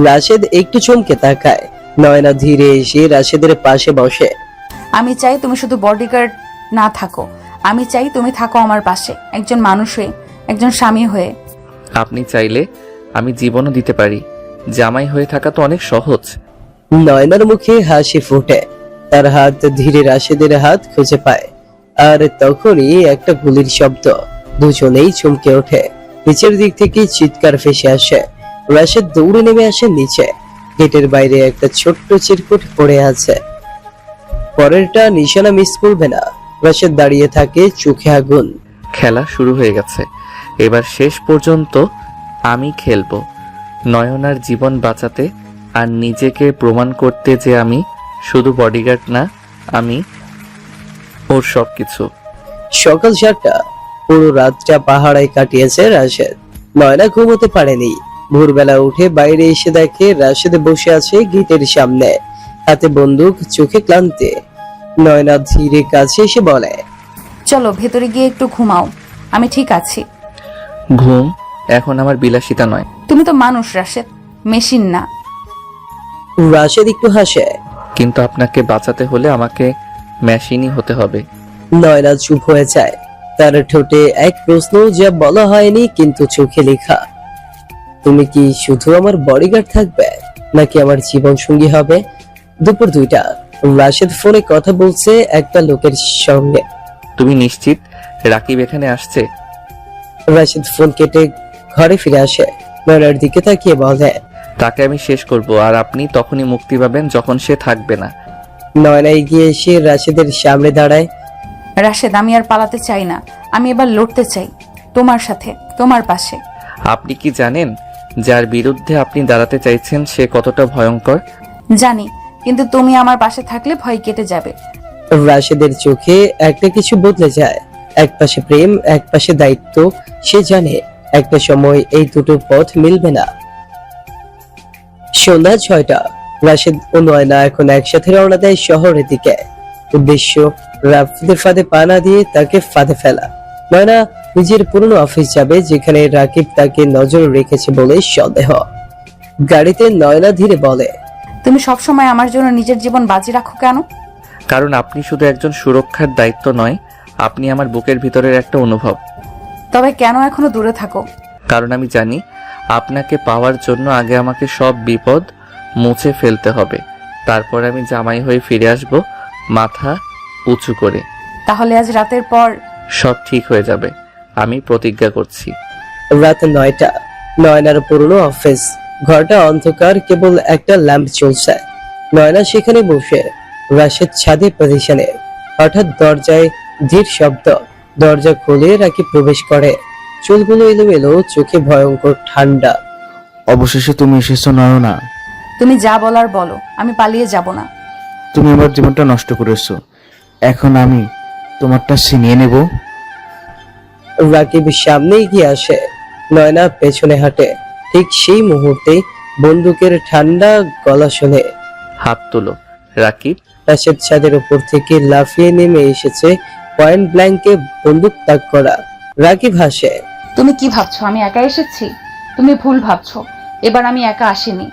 রাশেদ একটু চমকে তাকায়। নয়না ধীরে এসে রাশেদের পাশে বসে। আমি চাই তুমি শুধু বডিগার্ড না থাকো, আমি চাই তুমি থাকো আমার পাশে, একজন মানুষ হয়ে, একজন স্বামী হয়ে। আপনি চাইলে আমি জীবনও দিতে পারি। জামাই হয়ে থাকা তো অনেক সহজ। নয়নার মুখে হাসি ফুটে। তার হাত ধীরে রাশেদের হাত খুঁজে পায়। আর তখনই একটা গুলির শব্দ। দুজনেই চমকে ওঠে। নিচের দিক থেকে চিৎকার ভেসে আসে। রাশেদ দৌড়ে নেমে আসে নিচে। গেটের বাইরে একটা ছোট্ট চিরকুট পড়ে আছে। পরেরটা নিশানা মিস করবে না। রাশেদ দাঁড়িয়ে থাকে, চোখে আগুন। খেলা শুরু হয়ে গেছে। এবার শেষ পর্যন্ত আমি খেলবো, নয়নার জীবন বাঁচাতে আর নিজেকে প্রমাণ করতে যে আমি শুধু বডিগার্ড না, আমি ওর সবকিছু। সকাল 7টা, পুরো রাতটা পাহাড়ায় কাটিয়েছে রাশেদ। নয়না ঘুমোতে পারেনি। ভোরবেলা উঠে বাইরে এসে দেখে রাশেদ বসে আছে গেটের সামনে, হাতে বন্দুক, চোখে ক্লান্তি। নয়না ধীরে কাছে এসে বলে, চলো ভেতরে গিয়ে একটু ঘুমাও, আমি ঠিক আছি। ঘুম এখন আমার বিলাসিতা নয়। তুমি তো মানুষ রাশেদ, মেশিন না। রাশেদ একটু হাসে। কিন্তু আপনাকে বাঁচাতে হলে আমাকে মেশিনই হতে হবে। নয়না চুপ হয়ে যায়। তার ঠোঁটে এক প্রশ্ন যা বলা হয়নি কিন্তু চোখে লেখা। তুমি কি শুধু আমার বডিগার্ড থাকবে নাকি আমার জীবন সঙ্গী হবে? দুপুর 2টা, রাশেদ ফোনে কথা বলছে একটা লোকের সঙ্গে। তুমি নিশ্চিত রাকিব এখানে আসছে? রাশেদ ফোন কেটে ঘরে ফিরে আসে। নয়নার দিকে তাকিয়ে বলে, তাকে আমি শেষ করব, আর আপনি তখনই মুক্তি পাবেন যখন সে থাকবে না। নয়না এগিয়ে এসে রাশেদের সামনে দাঁড়ায়। রাশেদ, আমি আর পালাতে চাই না, আমি এবার লড়তে চাই তোমার সাথে, তোমার পাশে। আপনি কি জানেন যার বিরুদ্ধে আপনি দাঁড়াতে চাইছেন সে কতটা ভয়ঙ্কর? জানি, কিন্তু তুমি আমার পাশে থাকলে ভয় কেটে যাবে। রাশেদের চোখে একটা কিছু বদলে যায়। এক পাশে প্রেম, এক পাশে দায়িত্ব। সে জানে একটা সময় এই দুটো পথ মিলবে না। সন্ধ্যা 6টা, রাশেদ ও নয়না এখন একসাথে রওনা দেয় শহরের দিকে। উদ্দেশ্য রাকিবের ফাঁদে পা না দিয়ে তাকে ফাঁদে ফেলা। নয়না নিজের পুরনো অফিস যাবে, যেখানে রাকিব তাকে নজর রেখেছে বলে সন্দেহ। গাড়িতে নয়না ধীরে বলে, তুমি সবসময় আমার জন্য নিজের জীবন বাজি রাখো কেন? কারণ আপনি শুধু একজন সুরক্ষার দায়িত্ব নয়, আপনি আমার বুকের ভিতরের একটা অনুভব। তবে কেন এখনো দূরে থাকো? কারণ আমি জানি আপনাকে পাওয়ার জন্য আগে আমাকে সব বিপদ মুছে ফেলতে হবে, তারপর আমি জামাই হয়ে ফিরে আসব মাথা উঁচু করে। তাহলে আজ রাতের পর সব ঠিক হয়ে যাবে, আমি প্রতিজ্ঞা করছি। রাত 9টা, নয়নার পুরনো অফিস। ঘরটা অন্ধকার, কেবল একটা ল্যাম্প চলছে। নয়না সেখানে বসে, রাশেদ ছাদে পজিশনে। হঠাৎ দরজায় ধীর শব্দ। দরজা খুলে রাকিব প্রবেশ করে। চুলগুলো এলোমেলো, চোখে ভয়ঙ্কর ঠান্ডা। অবশেষে তুমি এসেছো নয়না। তুমি যা বলার বলো, আমি পালিয়ে যাব না। তুমি আমার জীবনটা নষ্ট করেছো, এখন আমি তোমারটা ছিনিয়ে নেব। রাকিব সামনে এগিয়ে আসে। নয়না পেছনে হাঁটে। ঠিক সেই মুহূর্তে বন্দুকের ঠান্ডা গলা শুনে হাত তোলো রাকিব। রাশেদ ছাদের উপর থেকে লাফিয়ে নেমে এসেছে, পয়েন্ট ব্ল্যাঙ্কে বন্দুক তাক করা। রাকিব হাসে। তুমি কি ভাবছো আমি একা এসেছি? তুমি ভুল ভাবছো, এবার আমি একা আসিনি,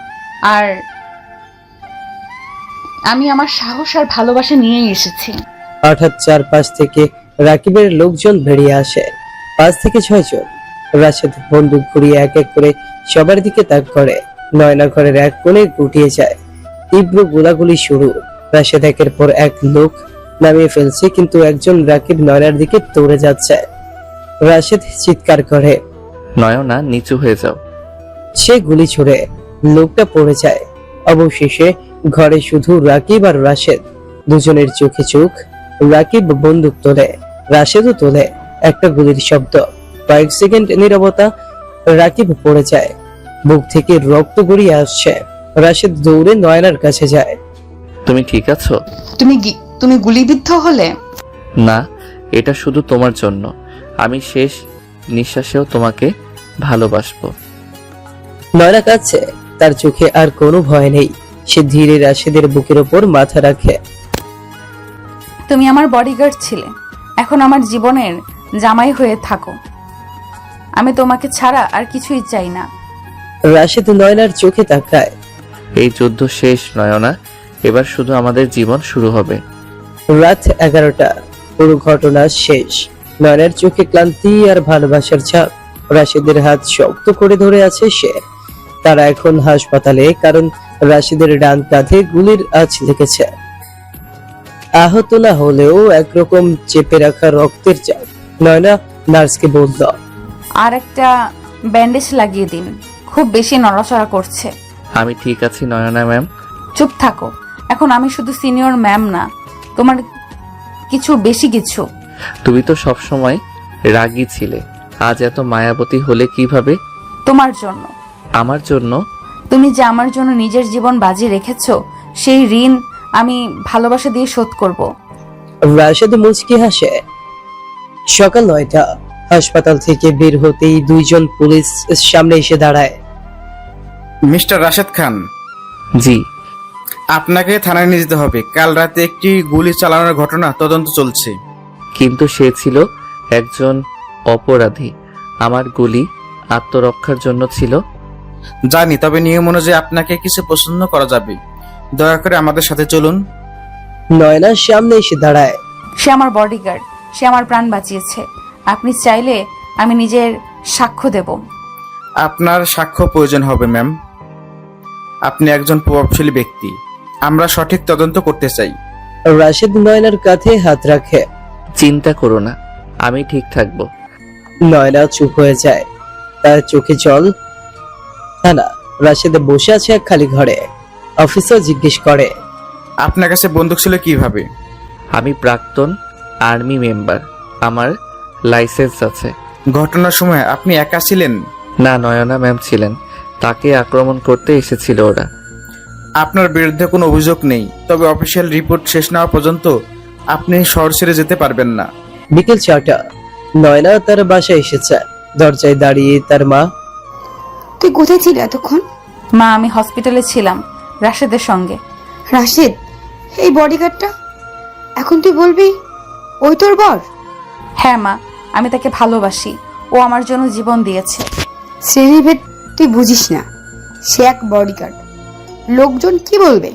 আর আমি আমার সাহস আর ভালোবাসা নিয়েই এসেছি। হঠাৎ চারপাশ থেকে রাকিবের লোকজন বেরিয়ে আসে। 5 থেকে 6 জন। রাশেদ বন্দুক ঘুরিয়ে এক এক করে সবার দিকে তাক করে। নয়না ঘরের এক কোণে গুটিয়ে যায়। তীব্র গোলাগুলি শুরু। রাশেদ একের পর এক লোক নামিয়ে ফেলছে, কিন্তু একজন রাকিব নয়নার দিকে দৌড়ে যাচ্ছে। রাশেদ চিৎকার করে, নয়না নিচু হয়ে যাও। সে গুলি ছুড়ে। লোকটা পড়ে যায়। অবশেষে ঘরে শুধু রাকিব আর রাশেদ। দুজনের চোখে চোখ। রাকিব বন্দুক তোলে, রাশেদও তোলে। একটা গুলির শব্দ, কয়েক সেকেন্ড নীরবতা। রাকিব পড়ে যায়। বুক থেকে রক্ত গড়িয়ে আসছে। রাশেদ দৌড়ে নয়নার কাছে যায়। তুমি ঠিক আছো? তুমি গুলিবিদ্ধ হলে? না, এটা শুধু তোমার জন্য। আমি শেষ নিঃশ্বাসেও তোমাকে ভালোবাসবো। নয়না কাঁদছে। তার চোখে আর কোনো ভয় নেই। সে ধীরে রাশেদের বুকের ওপর মাথা রাখে। তুমি আমার বডিগার্ড ছিলে, এখন আমার জীবনের জামাই হয়ে থাকো। আমি তোমাকে ছাড়া আর কিছুই চাই না। রাশেদ নয়নার চোখে তাকায়। এই যুদ্ধ শেষ নয়না, এবার শুধু আমাদের জীবন শুরু হবে। রাত 11টা, পুরো ঘটনা শেষ। নয়নার চোখে ক্লান্তি আর ভালোবাসার ছাপ। রাশেদের হাত শক্ত করে ধরে আছে সে। তারা এখন হাসপাতালে, কারণ রাশেদের ডান কাঁধে গুলির আঁচ লেগেছে। আহত না হলেও একরকম চেপে রাখা রক্তের চাপ। নয়না নার্সকে বলল, আর একটা ব্যান্ডেজ লাগিয়ে দিন, খুব বেশি নড়াচড়া করছে। আমি ঠিক আছি নয়না ম্যাম। চুপ থাকো, এখন আমি শুধু সিনিয়র ম্যাম না, তোমার কিছু বেশি কিছু। তুমি তো সবসময় রাগী ছিলে, আজ এত মায়াবতী হলে কিভাবে? তোমার জন্য। আমার জন্য? তুমি যে আমার জন্য নিজের জীবন বাজি রেখেছো, সেই ঋণ আমি ভালোবাসা দিয়ে শোধ করব। রাশেদ মুচকি হাসে। সকাল 9টা। হাসপাতাল থেকে বের হতেই দুইজন পুলিশ সামনে এসে দাঁড়ায়। মিস্টার রাশেদ খান, জি। আপনাকে থানায় নিয়ে যেতে হবে। কাল রাতে একটি গুলি চালানোর ঘটনা তদন্ত চলছে। কিন্তু সে ছিল একজন অপরাধী। আমার গুলি আত্মরক্ষার জন্য ছিল। জানি, তবে নিয়ম অনুযায়ী আপনাকে কিছু প্রশ্ন করা যাবে। দয়া করে আমাদের সাথে চলুন। নয়নার সামনে এসে দাঁড়ায়। সে আমার বডিগার্ড, সে আমার প্রাণ বাঁচিয়েছে। আপনি চাইলে আমি নিজের সাক্ষ্য দেব। আপনার সাক্ষ্য প্রয়োজন হবে ম্যাম। আপনি একজন প্রভাবশালী ব্যক্তি। আমরা সঠিক তদন্ত করতে চাই। রাশেদ নয়নার কাঁধে হাত রাখে। চিন্তা করো না, আমি ঠিক থাকবো। নয়না চুপ হয়ে যায়, তার চোখে জল। না, রাশেদ বসে আছে এক খালি ঘরে। অফিসার জিজ্ঞেস করে, আপনার কাছে বন্দুক ছিল কিভাবে? আমি প্রাক্তন আর্মি মেম্বার, আমার লাইসেন্স আছে। ঘটনার সময় আপনি একা ছিলেন? না, নয়না ম্যাম ছিলেন, তাকে আক্রমণ করতে এসেছিল ওরা। আপনার বিরুদ্ধে কোনো অভিযোগ নেই, তবে অফিসিয়াল রিপোর্ট শেষ না হওয়া পর্যন্ত আপনি শহর ছেড়ে যেতে পারবেন না। বিকেল 4টা। নয়না তার বাসায় এসেছে। দরজায় দাঁড়িয়ে তার মা। তুই কোথায় ছিলি এতক্ষণ? মা, আমি হসপিটালে ছিলাম রাশেদের সঙ্গে। রাশেদ, এই বডিগার্ডটা, এখন তুই বলবি ওই তোর বর? হ্যাঁ মা, আমি তাকে ভালোবাসি। ও আমার জন্য জীবন দিয়েছে। শ্রেণীভেদ তুই বুঝিস না। সে এক বডিগার্ড। লোকজন কি বলবে?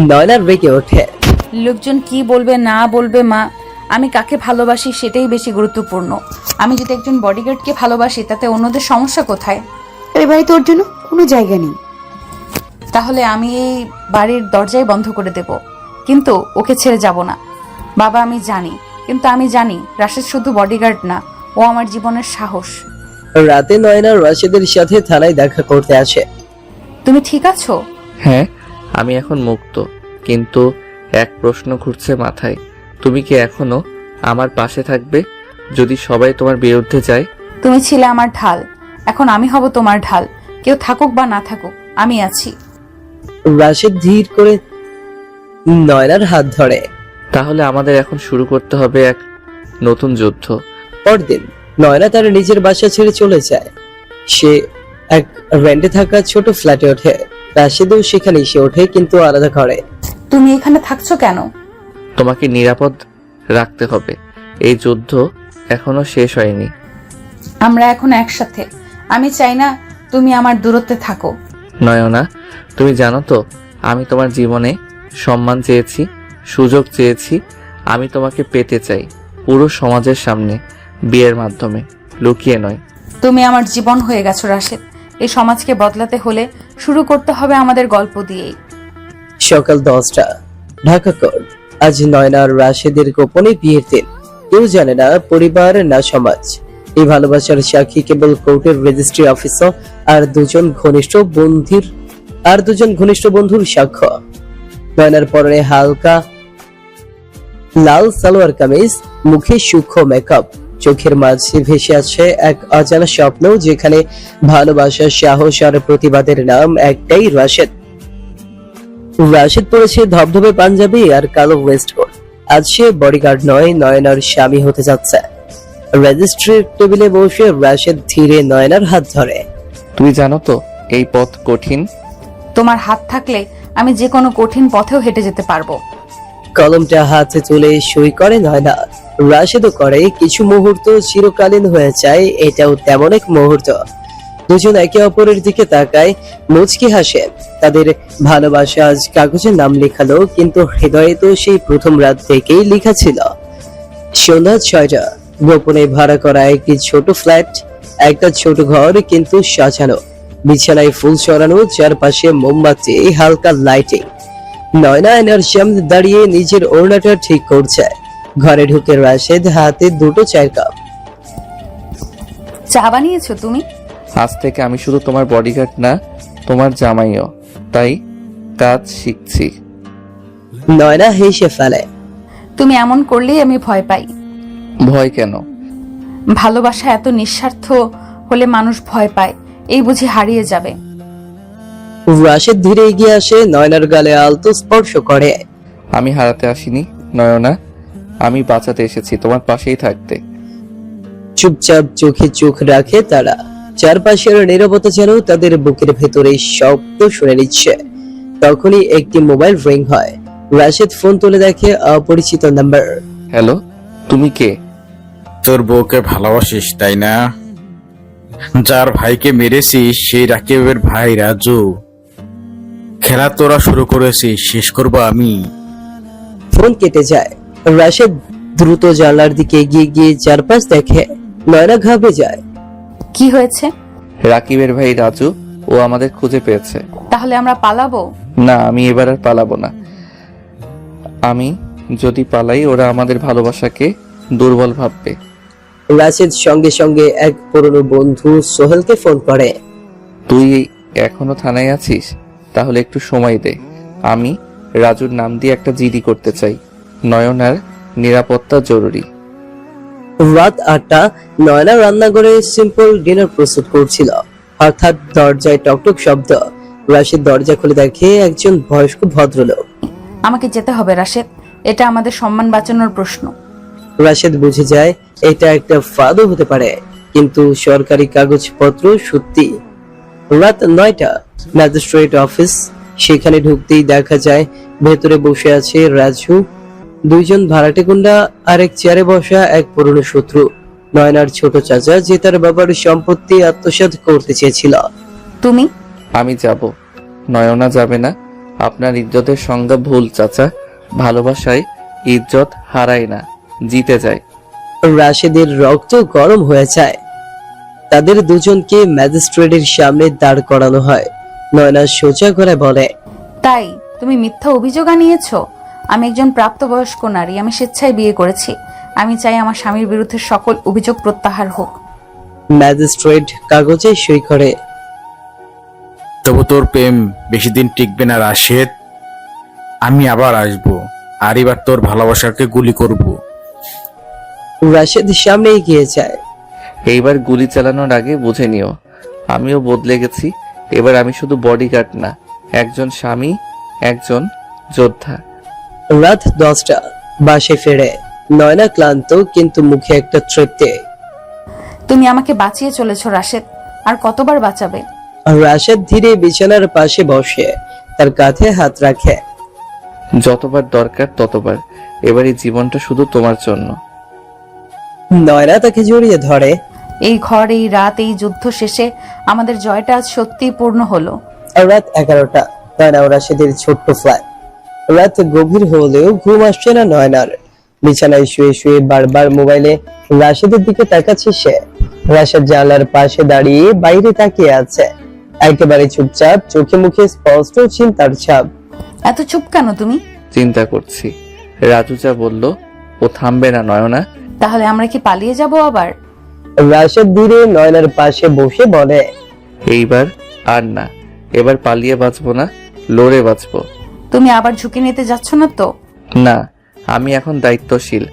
নয়না রেগে ওঠে। লোকজন কি বলবে না বলবে মা, আমি কাকে ভালোবাসি সেটাই বেশি গুরুত্বপূর্ণ। আমি যদি একজন বডিগার্ডকে ভালোবাসি, তাতে অন্যদের সমস্যা কোথায়? এই বাড়ি তোর জন্য কোনো জায়গা নেই। তাহলে আমি এই বাড়ির দরজাই বন্ধ করে দেব, কিন্তু ওকে ছেড়ে যাব না। বাবা, আমি জানি, কিন্তু আমি জানি রাশেদ শুধু বডিগার্ড না, ও আমার জীবনের সাহস। রাতে নয়না রাশেদের সাথে থানায় দেখা করতে আসে। তুমি ঠিক আছো? হ্যাঁ, আমি এখন মুক্ত, কিন্তু এক প্রশ্ন ঘুরছে মাথায়। তুমি কি এখনো আমার পাশে থাকবে যদি সবাই তোমার বিরুদ্ধে যায়? তুমি ছিলে আমার ঢাল, এখন আমি হব তোমার ঢাল। কেউ থাকুক বা না থাকুক, আমি আছি। রাশেদ ধীর করে নয়নার হাত ধরে। তাহলে আমাদের এখন শুরু করতে হবে এক নতুন যুদ্ধ। পরদিন নয়না তার নিজের বাসা ছেড়ে চলে যায়। সে এক রেন্টে থাকা ছোট ফ্ল্যাটে ওঠে। রাশেদও সেখানে এসে ওঠে, কিন্তু আলাদা ঘরে। তুমি এখানে থাকছো কেন? তোমাকে নিরাপদ রাখতে হবে, এই যুদ্ধ এখনো শেষ হয়নি। আমরা এখন একসাথে। আমি চাই না তুমি আমার দূরত্বে থাকো। নয়না, তুমি জানো তো আমি তোমার জীবনে সম্মান চেয়েছি, সুযোগ চেয়েছি। আমি তোমাকে পেতে চাই, পুরো সমাজের সামনে, বিয়ের মাধ্যমে, লুকিয়ে নয়। তুমি আমার জীবন হয়ে গেছো রাশেদ। এই সমাজকে বদলাতে হলে শুরু করতে হবে আমাদের গল্প দিয়েই। সকাল 10টা। ঢাকা কোর্ট। আজ নয়না আর রাশেদের গোপনে বিয়ের দিন। কেউ জানে না, পরিবার না সমাজ। এই ভালোবাসার সাক্ষী কেবল কোর্টের রেজিস্ট্রি অফিসার আর দুজন ঘনিষ্ঠ বন্ধুর সাক্ষ্য। নয়নার পরনে হালকা লাল সালোয়ার কামিজ, মুখে সূক্ষ্ম মেকআপ, চোখের মাঝে ভেসে আছে এক অজানা স্বপ্ন, যেখানে ভালোবাসা, সাহস আর প্রতিবাদের নাম একটাই, রাশেদ। রাশেদ পরেছে ধবধবে পাঞ্জাবি আর কালো ওয়েস্টকোট। আজ সে বডিগার্ড নয়, নয়নার স্বামী হতে যাচ্ছে। রেজিস্ট্রির টেবিলে বসে রাশেদ ধীরে নয়নার হাত ধরে। তুমি জানো তো এই পথ কঠিন। তোমার হাত থাকলে আমি যে কোনো কঠিন পথেও হেঁটে যেতে পারবো। কলমটা হাতে তুলে সই করে নয়না। রাশেদও করে। কিছু মুহূর্ত চিরকালীন হয়ে যায়। এটাও তেমন এক মুহূর্ত। দুজন একে অপরের দিকে তাকায়, মুচকি হাসে। তাদের ভালোবাসা আজ কাগজে নাম লেখালো, কিন্তু হৃদয়ে তো সেই প্রথম রাত থেকেই লেখা ছিল। সন্ধ্যা 6টা। গোপনে ভাড়া করা একটি ছোট ফ্ল্যাট, একটা ছোট ঘর, কিন্তু সাজানো। বিছানায় ফুল ছড়ানো, চারপাশে মোমবাতি, হালকা লাইটিং। নয়না আয়নার সামনে দাঁড়িয়ে নিজের ওড়নাটা ঠিক করছে। ঘরে ঢুকে রাশেদ হাতে দুটো চায়ের কাপ। চা বানিয়েছো তুমি? আজ থেকে আমি শুধু তোমার বডিগার্ড না, তোমার জামাইও, তাই কাজ শিখছি। নয়না হেসে ফেলে। তুমি এমন করলেই আমি ভয় পাই। ভয় কেন? ভালোবাসা এত নিঃস্বার্থ হলে মানুষ ভয় পায়, এই বুঝি হারিয়ে যাবে। রাশেদ ধীরে এগিয়ে আসে, নয়নার গালে আলতো স্পর্শ করে। আমি হারাতে আসিনি নয়না, আমি বাঁচাতে এসেছি, তোমার পাশেই থাকতে। চুপচাপ চোখে চোখ রাখে তারা। চারপাশের নীরবতা যেন তাদের বুকের ভেতরে শব্দ শুনে নিচ্ছে। তখনই একটি মোবাইল রিং হয়। রাশেদ ফোন তুলে দেখে অপরিচিত নাম্বার। হ্যালো, তুমি কে? তোর বউকে ভালোবাসিস তাই না? যার ভাইকে মেরেছিস সেই রাকিবের ভাই রাজু। খেলা তোরা শুরু করেছিস, শেষ করবো আমি। ফোন কেটে যায়। রাশেদ দ্রুত জানলার দিকে এগিয়ে গিয়ে চারপাশ দেখে। নয়না ঘাবড়ে যায়। কি হয়েছে? রাকিবের ভাই রাজু, ও আমাদের খুঁজে পেয়েছে। তাহলে আমরা পালাবো? না, আমি এবার আর পালাবো না। আমি যদি পালাই ওরা আমাদের ভালোবাসাকে দুর্বল ভাববে। রাশেদ সঙ্গে সঙ্গে এক পুরনো বন্ধু সোহেলকে ফোন করে। তুই এখনো থানায় আছিস? তাহলে একটু সময় দে, আমি রাজুর নাম দিয়ে একটা জিডি করতে চাই। নয়নার নিরাপত্তা জরুরি। রাত 8টা। নয়না রান্নাঘরে সিম্পল ডিনার প্রস্তুত করছিল। হঠাৎ দরজায় টকটক শব্দ। রাশেদ দরজা খুলে দেখে একজন বয়স্ক ভদ্রলোক। আমাকে যেতে হবে রাশেদ, এটা আমাদের সম্মান বাঁচানোর প্রশ্ন। রাশেদ বুঝে যায় এটা একটা ফাঁদও হতে পারে, কিন্তু সরকারি কাগজপত্র সত্যি। রাত 9টা। Magistrate office. সেখানে ঢুকতেই দেখা যায় ভেতরে বসে আছে রাজু, দুইজন ভাড়াটে গুন্ডা আর এক চেয়ারে বসা এক পুরনো শত্রু, নয়নার ছোট চাচা, যে তার বাবার সম্পত্তি আত্মসাৎ করতে চেয়েছিল। তুমি? আমি যাব। নয়না যাবে না। আপনার ইজ্জতের সংজ্ঞা ভুল চাচা। ভালোবাসায় ইজ্জত হারায় না, জিতে যায়। রাশেদের রক্ত গরম হয়ে যায়। তাদের দুজনকে ম্যাজিস্ট্রেটের সামনে দাঁড় করানো হয়। নয়না সোজা করে বলে, তাই তুমি মিথ্যা অভিযোগ আনিয়েছো? আমি একজন প্রাপ্তবয়স্ক নারী, আমি স্বেচ্ছায় বিয়ে করেছি। আমি চাই আমার স্বামীর বিরুদ্ধে সকল অভিযোগ প্রত্যাহার হোক। ম্যাজিস্ট্রেট কাগজে সই করে। তবু তোর প্রেম বেশি দিন টিকবে না রাশেদ। আমি আবার আসবো, আর এবার তোর ভালোবাসাকে গুলি করব। রাশেদ সামনে এগিয়ে যায়। এইবার গুলি চালানোর আগে বুঝে নিও, আমিও বদলে গেছি। এবার আমি শুধু বডিগার্ড না, একজন স্বামী, একজন যোদ্ধা। রাত 10টা। বাসে ফেরে নয়না ক্লান্ত, কিন্তু মুখে একটা তৃপ্তি। তুমি আমাকে বাঁচিয়ে চলেছো রাশেদ, আর কতবার বাঁচাবে? রাশেদ ধীরে বিছানার পাশে বসে তার কাঁধে হাত রাখে। যতবার দরকার ততবার। এবার এই জীবনটা শুধু তোমার জন্য। নয়না তাকে জড়িয়ে ধরে। এই ঘর, এই রাত, এই যুদ্ধ শেষে আমাদের জয়টা আজ সত্যিই পূর্ণ হলো। রাত 11টা। নয়না ও রাশেদের ছোট্ট ফ্ল্যাট। রাত গভীর হলেও ঘুম আসছে না নয়নার। বিছানায় শুয়ে শুয়ে বারবার মোবাইলে রাশেদের দিকে তাকাচ্ছে সে। রাশেদ জানলার পাশে দাঁড়িয়ে বাইরে তাকিয়ে আছে, একেবারে চুপচাপ, চোখে মুখে স্পষ্ট চিন্তার ছাপ। এত চুপ কেন তুমি? চিন্তা করছি। রাজু যা বলল ও থামবে না নয়না। তাহলে আমরা কি পালিয়ে যাব আবার? রাশেদ ধীরে নয়নার পাশে বসে বলে, এইবার আর না। এবার পালিয়ে বাঁচবো না, লড়ে বাঁচবো। তুমি আবার ঝুঁকি নিতে যাচ্ছ না তো? না, আমি এখন দায়িত্বশীল।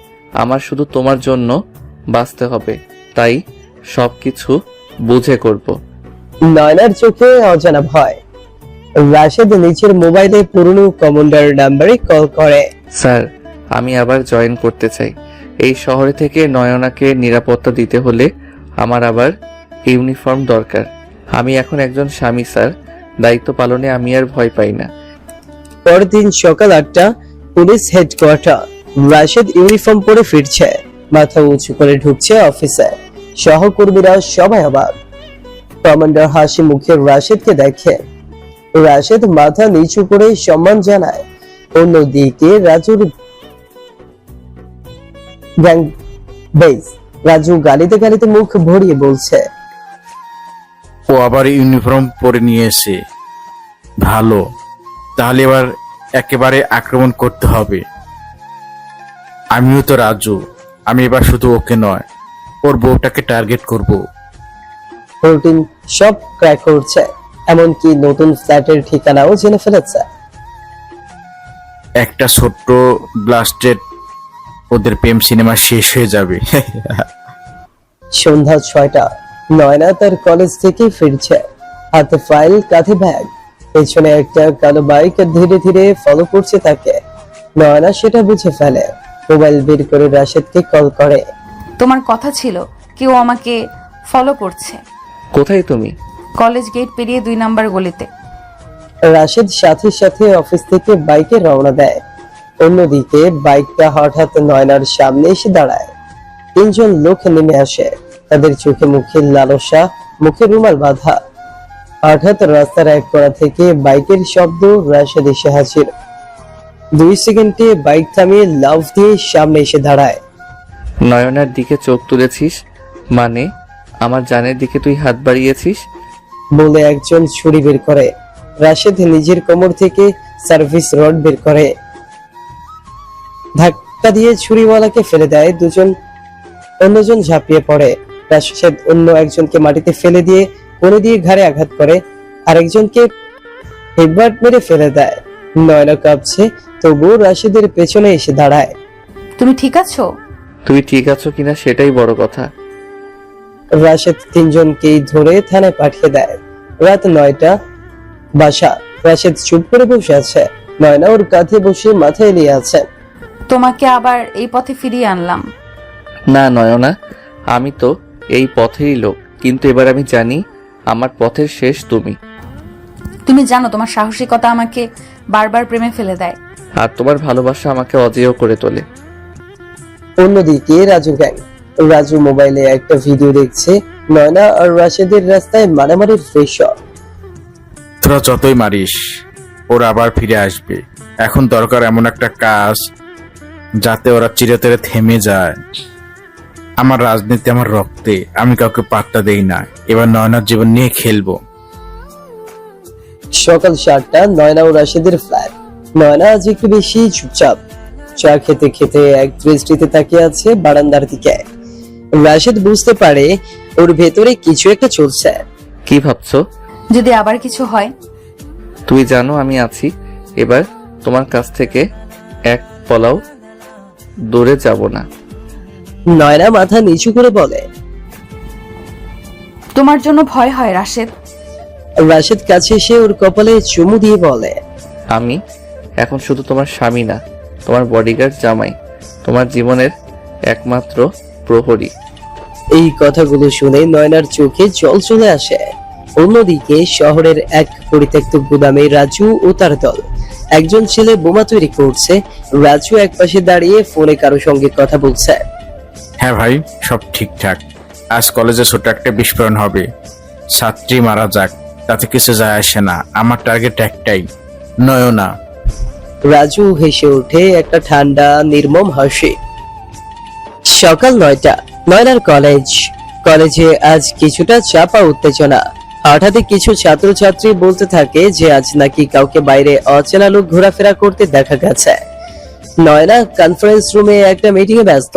আমার শুধু তোমার জন্য বাঁচতে হবে, তাই সবকিছু বুঝে করব। নয়নার চোখে অজানা ভয়। রাশেদ নিচের মোবাইলে পুরনো কমান্ডার নাম্বারে কল করে। স্যার, আমি আবার জয়েন করতে চাই। এই শহরে থেকে নয়নাকে নিরাপত্তা দিতে হলে আমার আবার ইউনিফর্ম দরকার। আমি এখন একজন স্বামী স্যার, দায়িত্ব পালনে আমি আর ভয় পাই না। পরদিন সকাল 8টা। Police headquarter. রাশেদ ইউনিফর্ম পরে ফিরছে, মাথা উঁচু করে ঢুকছে অফিসে। সহকর্মীরা সবাই অবাক। কমান্ডার হাসি মুখে রাশেদকে দেখে। রাশেদ মাথা নিচু করে সম্মান জানায়। অন্যদিকে রাজুর গ্যাং বেস। রাজু গালিতে গালিতে মুখ ভরিয়ে বলছে, ও আবার ইউনিফর্ম পরে নিয়েছে, ভালো। তাহলে এবার একেবারে আক্রমণ করতে হবে। আমিও তো রাজু, আমি এবার শুধু ওকে নয়, ওর বউটাকে টার্গেট করব। রুটিন সব ক্র্যাক করছে, এমনকি নতুন ফ্ল্যাটের ঠিকানাও জেনে ফেলেছে। একটা ছোট্ট ব্লাস্টেড ওদের প্রেম সিনেমা শেষ হয়ে যাবে। সন্ধ্যা 6টা। নয়না তার কলেজ থেকে ফিরছে, হাতে ফাইল, কাঁধে ব্যাগ, পেছনে একটা কালো বাইক ধীরে ধীরে ফলো করছে তাকে। নয়না সেটা বুঝে ফেলে, মোবাইল বের করে রাশেদকে কল করে। তোমার কথা ছিল কেউ আমাকে ফলো করছে। কোথায় তুমি? কলেজ গেট পেরিয়ে 2 নাম্বার গলিতে। রাশেদ সাথে সাথে অফিস থেকে বাইকে রওনা দেয়। অন্যদিকে বাইকটা হঠাৎ নয়নার সামনে এসে দাঁড়ায়। 3 জন লোক নেমে আসে, তাদের চোখে মুখে লালসা, মুখে রুমাল বাঁধা। হঠাৎ রাস্তার এক কোণা থেকে বাইকের শব্দ, রাশেদ এসে হাজির। 2 সেকেন্ডে বাইক থামিয়ে লাফ দিয়ে সামনে এসে দাঁড়ায়। নয়নার দিকে চোখ তুলেছিস মানে আমার জানের দিকে তুই হাত বাড়িয়েছিস? বলে একজন ছুরি বের করে। রাশেদ নিজের কোমর থেকে সার্ভিস রড বের করে, ধাক্কা দিয়ে ছুরিওয়ালাকে ফেলে দেয়। অন্যজন ঝাঁপিয়ে পড়ে। রাশেদ অন্য একজনকে মাটিতে ফেলে দিয়ে কোণে দিয়ে ঘাড়ে আঘাত করে, আরেকজনকে হেডবাট মেরে ফেলে দেয়। নয়না কাঁপছে, তবুও রাশেদের পেছনে এসে দাঁড়ায়। তুমি ঠিক আছো? তুই ঠিক আছো কিনা সেটাই বড় কথা। রাশেদ 3 জনকেই ধরে থানায় পাঠিয়ে দেয়। রাত 9টা, বাসা। রাশেদ চুপ করে বসে আছে, নয়না ওর কাঁধে বসে মাথা এলিয়ে আছে। তোমাকে আবার এই পথে ফিরিয়ে আনলাম। না নয়না, আমি তো এই পথেরই লোক, কিন্তু এবার আমি জানি আমার পথের শেষ তুমি। তুমি জানো তোমার সাহসিকতা আমাকে বারবার প্রেমে ফেলে দেয়। আর তোমার ভালোবাসা আমাকে অজেয় করে তোলে। অন্যদিকে রাজু গ্যাং। রাজু মোবাইলে একটা ভিডিও দেখছে, নয়না আর রাশেদের রাস্তায় মারামারির দৃশ্য। তোরা যতই মারিস ওরা আবার ফিরে আসবে। এখন দরকার এমন একটা কাজ যাতে ওরা চিরতরে থেমে যায়। আমার রাজনীতি আমার রক্তে, আমি কাউকে পাত্তা দেই না। এবার নয়নার জীবন নিয়ে খেলবো। সকাল 7টা, নয়না ও রাশেদের ফ্ল্যাট। নয়না আজ একটু বেশি চুপচাপ, চা খেতে খেতে এক দৃষ্টিতে তাকিয়ে আছে বারান্দার দিকে। রাশেদ বুঝতে পারে ওর ভেতরে কিছু একটা চলছে। কি ভাবছো? যদি আবার কিছু হয়? তুই জানো আমি আছি। এবার তোমার কাছ থেকে এক পলাও দূরে যাব না। নয়না মাথা নিচু করে বলে। তোমার জন্য ভয় হয় রাশেদ। রাশেদ কাছে এসে ওর কপালে চুমু দিয়ে বলে, আমি এখন শুধু তোমার স্বামী না, তোমার বডিগার্ড, জামাই, তোমার জীবনের একমাত্র প্রহরী। এই কথাগুলো শুনে নয়নার চোখে জল চলে আসে। অন্যদিকে শহরের এক পরিত্যক্ত গুদামে রাজু ও তার দল। একজন ছেলে বোমা তৈরি করছে, রাজু একপাশে দাঁড়িয়ে ফোনে কারো সঙ্গে কথা বলছে। হ্যাঁ ভাই, সব ঠিকঠাক। আজ কলেজে ছোট একটা বিস্ফোরণ হবে। ছাত্রী মারা যাক, তাতে কিছু যায় আসে না। আমার টার্গেট একটাই, নয়না। রাজু হেসে ওঠে, একটা ঠান্ডা নির্মম হাসি। সকাল 9টা, নয়নার কলেজে আজ কিছুটা চাপা উত্তেজনা। হঠাৎ কিছু ছাত্রছাত্রী বলতে থাকে যে আজ নাকি কাউকে বাইরে অচেনা লোক ঘোরাফেরা করতে দেখা গেছে। নয়না কনফারেন্স রুমে একটা মিটিং এ ব্যস্ত।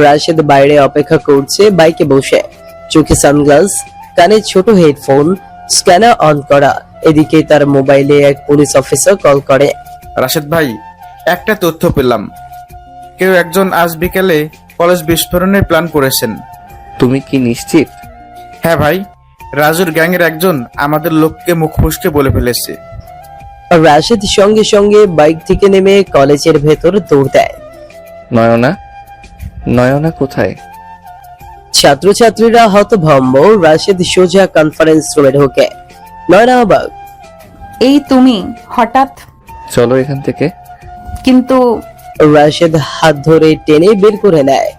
রাশেদ বাইরে অপেক্ষা করছে বাইকে বসে, চোখে সানগ্লাস, কানে ছোট হেডফোন, স্ক্যানার অন করা। এদিকে তার মোবাইলে এক পুলিশ অফিসার কল করে। রাশেদ ভাই, একটা তথ্য পেলাম। কেউ একজন আজ বিকেলে কলেজ বিস্ফোরণের প্ল্যান করেছেন। তুমি কি নিশ্চিত? হ্যাঁ ভাই, রাজুর গ্যাংয়ের একজন আমাদের লোককে মুখ ফুসকে বলে ফেলেছে। রাশেদ সঙ্গে সঙ্গে বাইক থেকে নেমে কলেজের ভেতর দৌড় দেয়। নয়না, নয়না কোথায়? ছাত্রছাত্রীরা হতভম্ব। রাশেদ সোজা কনফারেন্স রুমে ঢোকে। নয়না অবাক। এই তুমি হঠাৎ? চলো এখান থেকে। কিন্তু রাশেদ হাত ধরে টেনে বের করে নেয়।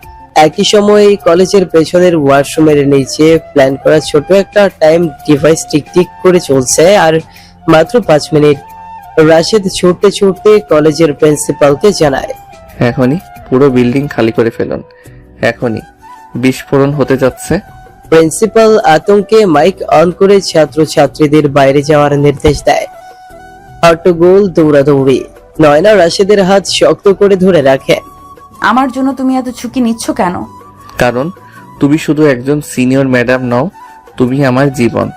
একই সময় কলেজের পেছনের ওয়াশরুমের নিচে প্ল্যান করা ছোট একটা টাইম ডিভাইস টিকটিক করে চলছে। আর মাত্র 5 মিনিট। রাশেদ ছুটতে ছুটতে কলেজের প্রিন্সিপালকে জানায়। এখনই পুরো বিল্ডিং খালি করে ফেলুন, এখনই বিস্ফোরণ হতে যাচ্ছে। প্রিন্সিপাল আতঙ্কে মাইক অন করে ছাত্রছাত্রীদের বাইরে যাওয়ার নির্দেশ দেয়। হট্টগোল, দৌড়াদৌড়ি। নয়না রাশেদের হাত শক্ত করে ধরে রাখে। আমার জন্য তুমি এত ঝুঁকি নিচ্ছ কেন? কারণ তুমি শুধু একজন সিনিয়র ম্যাডাম নও, তুমি আমার জীবন।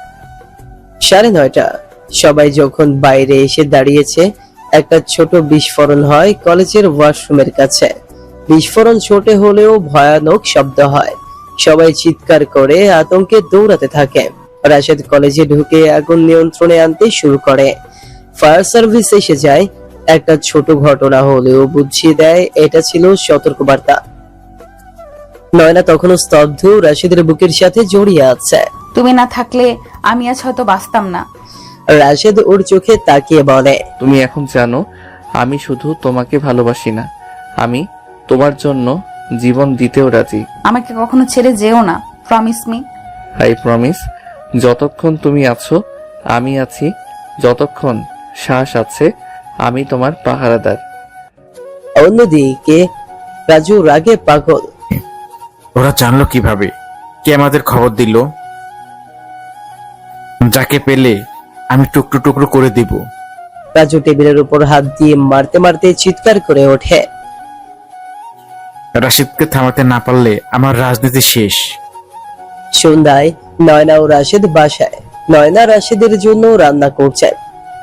9:30। সবাই যখন বাইরে এসে দাঁড়িয়েছে, একটা ছোট বিস্ফোরণ হয় কলেজের ওয়াশরুমের কাছে। বিস্ফোরণ ছোট হলেও ভয়ানক শব্দ হয়। সবাই চিৎকার করে আতঙ্কে দৌড়াতে থাকে। রাশেদ কলেজে ঢুকে আগুন নিয়ন্ত্রণে আনতে শুরু করে। ফায়ার সার্ভিস এসে যায়। একটা ছোট ঘটনা হলেও বুঝিয়ে দেয় এটা ছিল সতর্কবার্তা। নয়না তখনও স্তব্ধ, রাশেদের বুকের সাথে জড়িয়ে আছে। তুমি না থাকলে আমি আজ হয়তো বাঁচতাম না। রাশেদ ওর চোখে তাকিয়ে বলে, তুমি এখন জানো আমি শুধু তোমাকে ভালোবাসি না, আমি তোমার জন্য জীবন দিতেও রাজি। আমাকে কখনো ছেড়ে যেও না, প্রমিস মি। I promise. যতক্ষণ তুমি আছো আমি আছি, যতক্ষণ শ্বাস আছে আমি তোমার পাহারাদার। অন্যদিকে রাজু রাগে পাগল। ওরা জানলো কিভাবে? কে আমাদের খবর দিল? যাকে পেলে আমি টুকরো টুকরো করে দিব। রাজু টেবিলের উপর হাত দিয়ে মারতে মারতে চিৎকার করে ওঠে। রাশিদকে থামাতে না পারলে আমার রাজনীতি শেষ। সন্ধ্যায় নয়না ও রাশেদ বাসায়। নয়না রাশেদের জন্য রান্না করছে।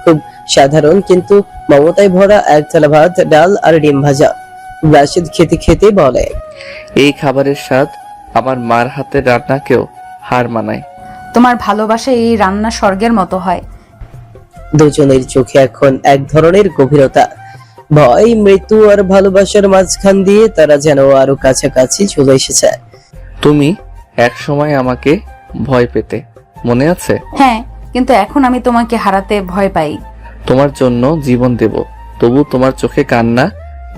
খুব সাধারণ কিন্তু মমতায় ভরা এক থালা ভাত, ডাল আর ডিম ভাজা। রাশেদ খেতে খেতে বলে, এই খাবারের স্বাদ আমার মার হাতের রান্নাকেও হার মানায়। তোমার ভালোবাসা এই রান্না স্বর্গের মতো হয়। দুজনের চোখে এখন এক ধরনের গভীরতা। ভয়, মৃত্যু আর ভালোবাসার মাঝখান দিয়ে তারা যেন আরো কাছাকাছি চলে এসেছে। তুমি এক সময় আমাকে ভয় পেতে, মনে আছে? হ্যাঁ, কিন্তু এখন আমি তোমাকে হারাতে ভয় পাই। তোমার জন্য জীবন দেব, তবু তোমার চোখে কান্না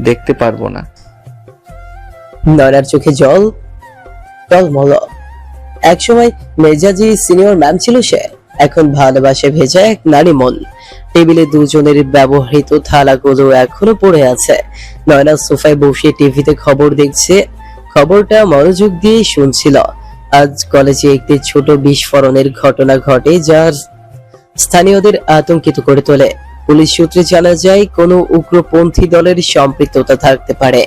দেখতে পারবো না। নয়নার চোখে জল টলমল। একসময় মেজাজি সিনিয়র ম্যাম ছিল সে, এখন ভালোবাসে ভেজা এক নারী মন। টেবিলে দুজনের ব্যবহৃত থালাগুলো এখনো পড়ে আছে। নয়না সোফায় বসে টিভিতে খবর দেখছে। খবরটা মনোযোগ দিয়ে শুনছিল। আজ কলেজে একটি ছোট বিস্ফোরণের ঘটনা ঘটে, যার স্থানীয়দের আতঙ্কিত করে তোলে। পুলিশ সূত্রে জানা যায় কোনো উগ্রপন্থী দলের সম্পৃক্ততা থাকতে পারে।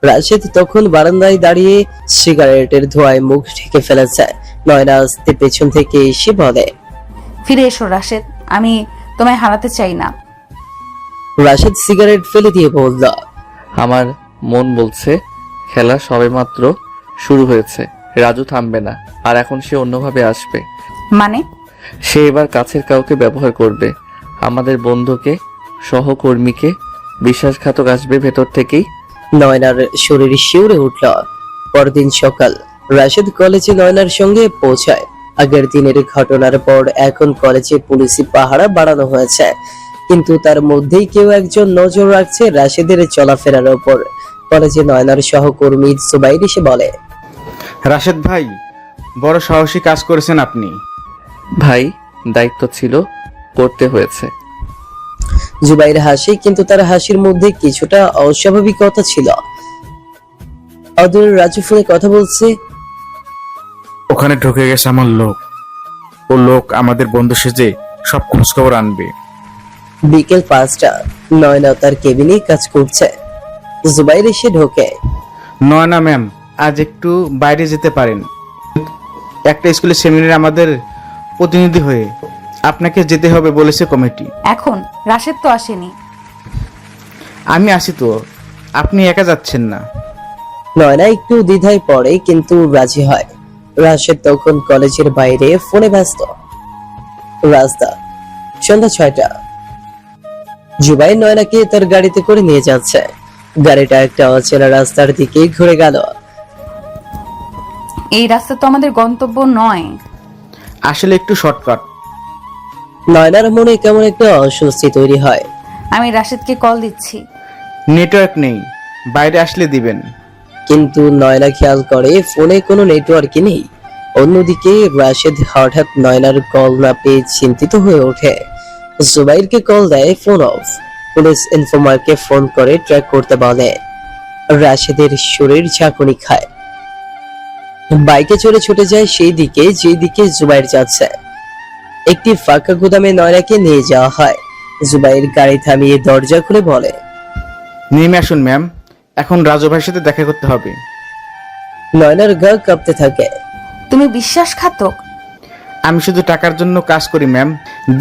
রাশেদ তখন বারান্দায় দাঁড়িয়ে সিগারেটের ধোঁয়ায় মুখ ঢেকে ফেলেছে। নয়না আস্তে পেছন থেকে এসে বলে, ফিরে এসো রাশেদ, আমি তোমায় হারাতে চাই না। রাশেদ সিগারেট ফেলে দিয়ে বলল, আমার মন বলছে খেলা সবেমাত্র শুরু হয়েছে, রাজু থামবে না, আর এখন সে অন্যভাবে আসবে। মানে? সে এবার কাছের কাউকে ব্যবহার করবে, আমাদের বন্ধুকে, সহকর্মীকে। বিশ্বাসঘাতক আসবে ভেতর থেকেই। নয়নার শরীর শিউরে উঠল। পরদিন সকাল রাশেদ কলেজে নয়নার সঙ্গে পৌঁছায়। আগের দিনের ঘটনার পর এখন কলেজে পুলিশি পাহারা বাড়ানো হয়েছে, কিন্তু তার মধ্যেই কেউ একজন নজর রাখছে রাশেদের চলাফেরার উপর। কলেজে নয়নার সহকর্মী জুবাইর এসে বলে, রাশেদ ভাই, বড় সাহসী কাজ করেছেন আপনি। ভাই, দায়িত্ব ছিল, করতে হয়েছে। জুবাইর হাসে, কিন্তু তার হাসির মধ্যে কিছুটা অস্বাভাবিকতা ছিল। অদূর রাজু ফোনে কথা বলছে। ওখানে ঢুকে গেছে আমার লোক। ও লোক আমাদের বন্ধু সেজে সব খোঁজখবর আনবে। বিকেল 5টা, নয়না তার কেবিনে কাজ করছে। জুবাইর এসে ঢোকে। নয়না ম্যাম, আজ একটু বাইরে যেতে পারেন? একটা স্কুলের সেমিনারে আমাদের প্রতিনিধি হয়ে আপনাকে যেতে হবে বলেছে কমিটি। এখন রাশেদ তো আসেনি। আমি আসি তো, আপনি একা যাচ্ছেন না। নয়না একটু দ্বিধায় পড়ে, কিন্তু রাজি হয়। রাশেদ তখন কলেজের বাইরে ফোনে ব্যস্ত। রাস্তা সন্ধ্যা 6টা। জুবাইর নয়নাকে তার গাড়িতে করে নিয়ে যাচ্ছে। গাড়িটা একটা অচেনা রাস্তার দিকে ঘুরে গেল। এই রাস্তা তো আমাদের গন্তব্য নয়। আসলে একটু শর্টকাট। নয়নার মনে কেমন একটা অস্বস্তি তৈরি হয়। আমি রাশেদকে কল দিচ্ছি। নেটওয়ার্ক নেই, বাইরে আসলে দিবেন। কিন্তু নয়না খেয়াল করে ফোনে কোনো নেটওয়ার্কই নেই। অন্যদিকে রাশেদ হঠাৎ নয়নার কল না পেয়ে চিন্তিত হয়ে ওঠে। জুবাইরকে কল দেয়, ফোন অফ। পুলিশ ইনফর্মারকে ফোন করে ট্র্যাক করতে বলে। রাশেদের শরীর ঝাঁকুনি খায়। বাইকে চড়ে ছুটে যায় সেই দিকে যেদিকে জুবাইর যাচ্ছে। একটি ফাঁকা গুদামে নয়নাকে নিয়ে যাওয়া হয়। জুবাইর গাড়ি থামিয়ে দরজা খুলে বলে, নেমে আসুন ম্যাম, এখন রাজু ভাইয়ের সাথে দেখা করতে হবে। নয়নার গা কাঁপতে থাকে। তুমি বিশ্বাসঘাতক। আমি শুধু টাকার জন্য কাজ করি ম্যাম,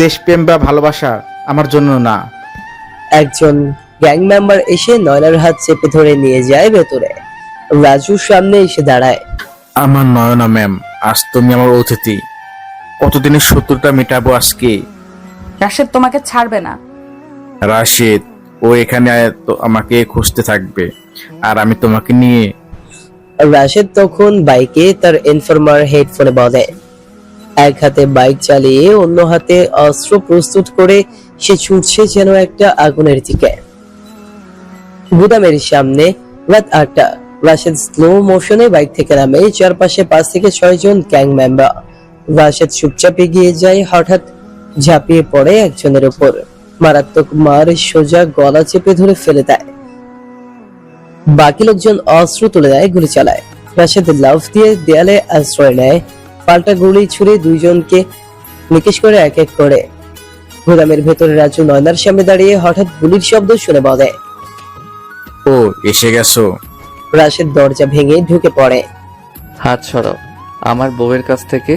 দেশপ্রেম বা ভালোবাসা আমার জন্য না। একজন গ্যাং মেম্বার এসে নয়নার হাত চেপে ধরে নিয়ে যায় ভেতরে। রাজুর সামনে এসে দাঁড়ায়। আমার নয়না ম্যাম, আজ তুমি আমার অতিথি। কতদিনের শত্রুতা মেটাবো আজকে। রাশেদ তোমাকে ছাড়বে না। রাশেদ, ও এখানে আমাকে খুঁজতে থাকবে, আর আমি তোমাকে নিয়ে। রাশেদ তখন বাইকে তার ইনফরমার হেডফোনে বলে। এক হাতে বাইক চালিয়ে অন্য হাতে অস্ত্র প্রস্তুত করে সে ছুটছে যেন একটা আগুনের দিকে। গুদামের সামনে রাত 8টা। রাশেদ স্লো মোশনে বাইক থেকে নামে। চারপাশে 5 থেকে 6 জন গ্যাং মেম্বার। রাশেদ চুপচাপ এগিয়ে যায়, হঠাৎ ঝাঁপিয়ে পড়ে একজনের উপর। মারাত্মক মার সোজা গলা চেপে ধরে ফেলে দেয়। বাকি লোকজন অস্ত্র তুলে দেয়, গুলি চালায়। রাশেদ লাফ দিয়ে দেয়ালে আশ্রয় নেয়, পাল্টা গুলি ছুড়ে দুইজনকে নিকেশ করে এক এক করে। গোদামের ভেতরে রাজু নয়নার সামনে দাঁড়িয়ে হঠাৎ গুলির শব্দ শুনে বলে। ও এসে গেছো। রাশেদ দরজা ভেঙে ঢুকে পড়ে। হাত সরাও আমার বউয়ের কাছ থেকে।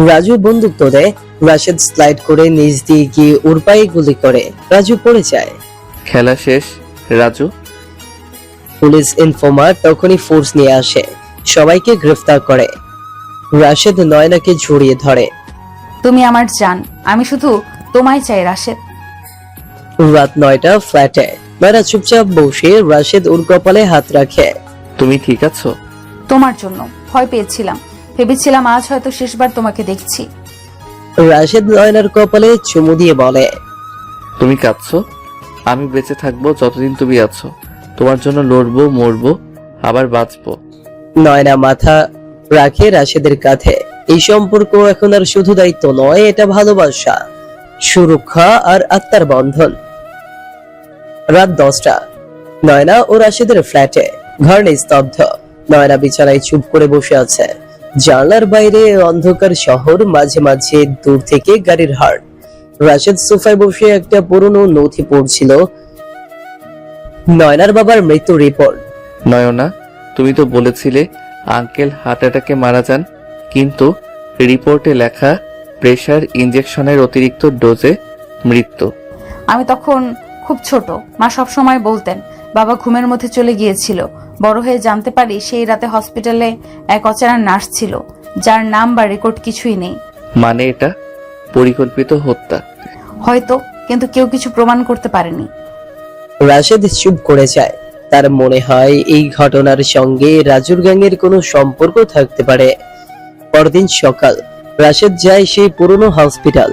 রাজু বন্দুক তোলে। রাশেদ স্লাইড করে নিচ দিয়ে গিয়ে ওর পায়ে গুলি করে। রাজু পড়ে যায়। খেলা শেষ রাজু। পুলিশ ইনফর্মার তখনই ফোর্স নিয়ে আসে, সবাইকে গ্রেফতার করে। রাশেদ নয়নাকে জড়িয়ে ধরে। তুমি আমার জান, আমি শুধু তোমায় চাই রাশেদ। রাত 9টা, ফ্ল্যাটে নয়না চুপচাপ বসে। রাশেদ ওর কপালে হাত রাখে। তুমি ঠিক আছো? তোমার জন্য ভয় পেয়েছিলাম, ভেবেছিলাম আজ হয়তো শেষবার তোমাকে দেখছি। রাশেদ নয়নার কপালে চুমু দিয়ে বলে। তুমি কাঁদছো? আমি বেঁচে থাকবো যতদিন তুমি আছো। তোমার জন্য লড়বো, মরবো, আবার বাঁচবো। নয়না মাথা রাখে রাশেদের কাঁধে। এই সম্পর্ক এখন আর শুধু দায়িত্ব নয়, এটা ভালোবাসা, সুরক্ষা আর আত্মার বন্ধন। রাত 10টা, নয়না ও রাশেদের ফ্ল্যাটে। ঘর নিস্তব্ধ। নয়না বিছানায় চুপ করে বসে আছে। জানলার বাইরে অন্ধকার শহর, মাঝে মাঝে দূর থেকে গাড়ির হর্ন। রাশেদ সোফায় বসে একটা পুরনো নথি পড়ছিল। নয়নার বাবার মৃত্যু রিপোর্ট। নয়না, তুমি তো বলেছিলে আঙ্কেল হার্ট অ্যাটাকে মারা যান, কিন্তু রিপোর্টে লেখা প্রেসার ইনজেকশনের অতিরিক্ত ডোজে মৃত্যু। আমি তখন খুব ছোট, মা সব সময় বলতেন বাবা ঘুমের মধ্যে চলে গিয়েছিল। বড় হয়ে জানতে পারি সেই রাতে হসপিটালে এক অচেনা নার্স ছিল, যার নাম বা রেকর্ড কিছুই নেই। মানে এটা পরিকল্পিত হত্যা? হয়তো, কিন্তু কেউ কিছু প্রমাণ করতে পারেনি। রাশেদ চুপ করে যায়। তার মনে হয় এই ঘটনার সঙ্গে রাজুর গ্যাংয়ের কোনো সম্পর্ক থাকতে পারে। পরদিন সকাল, রাশেদ যায় সেই পুরনো হসপিটাল।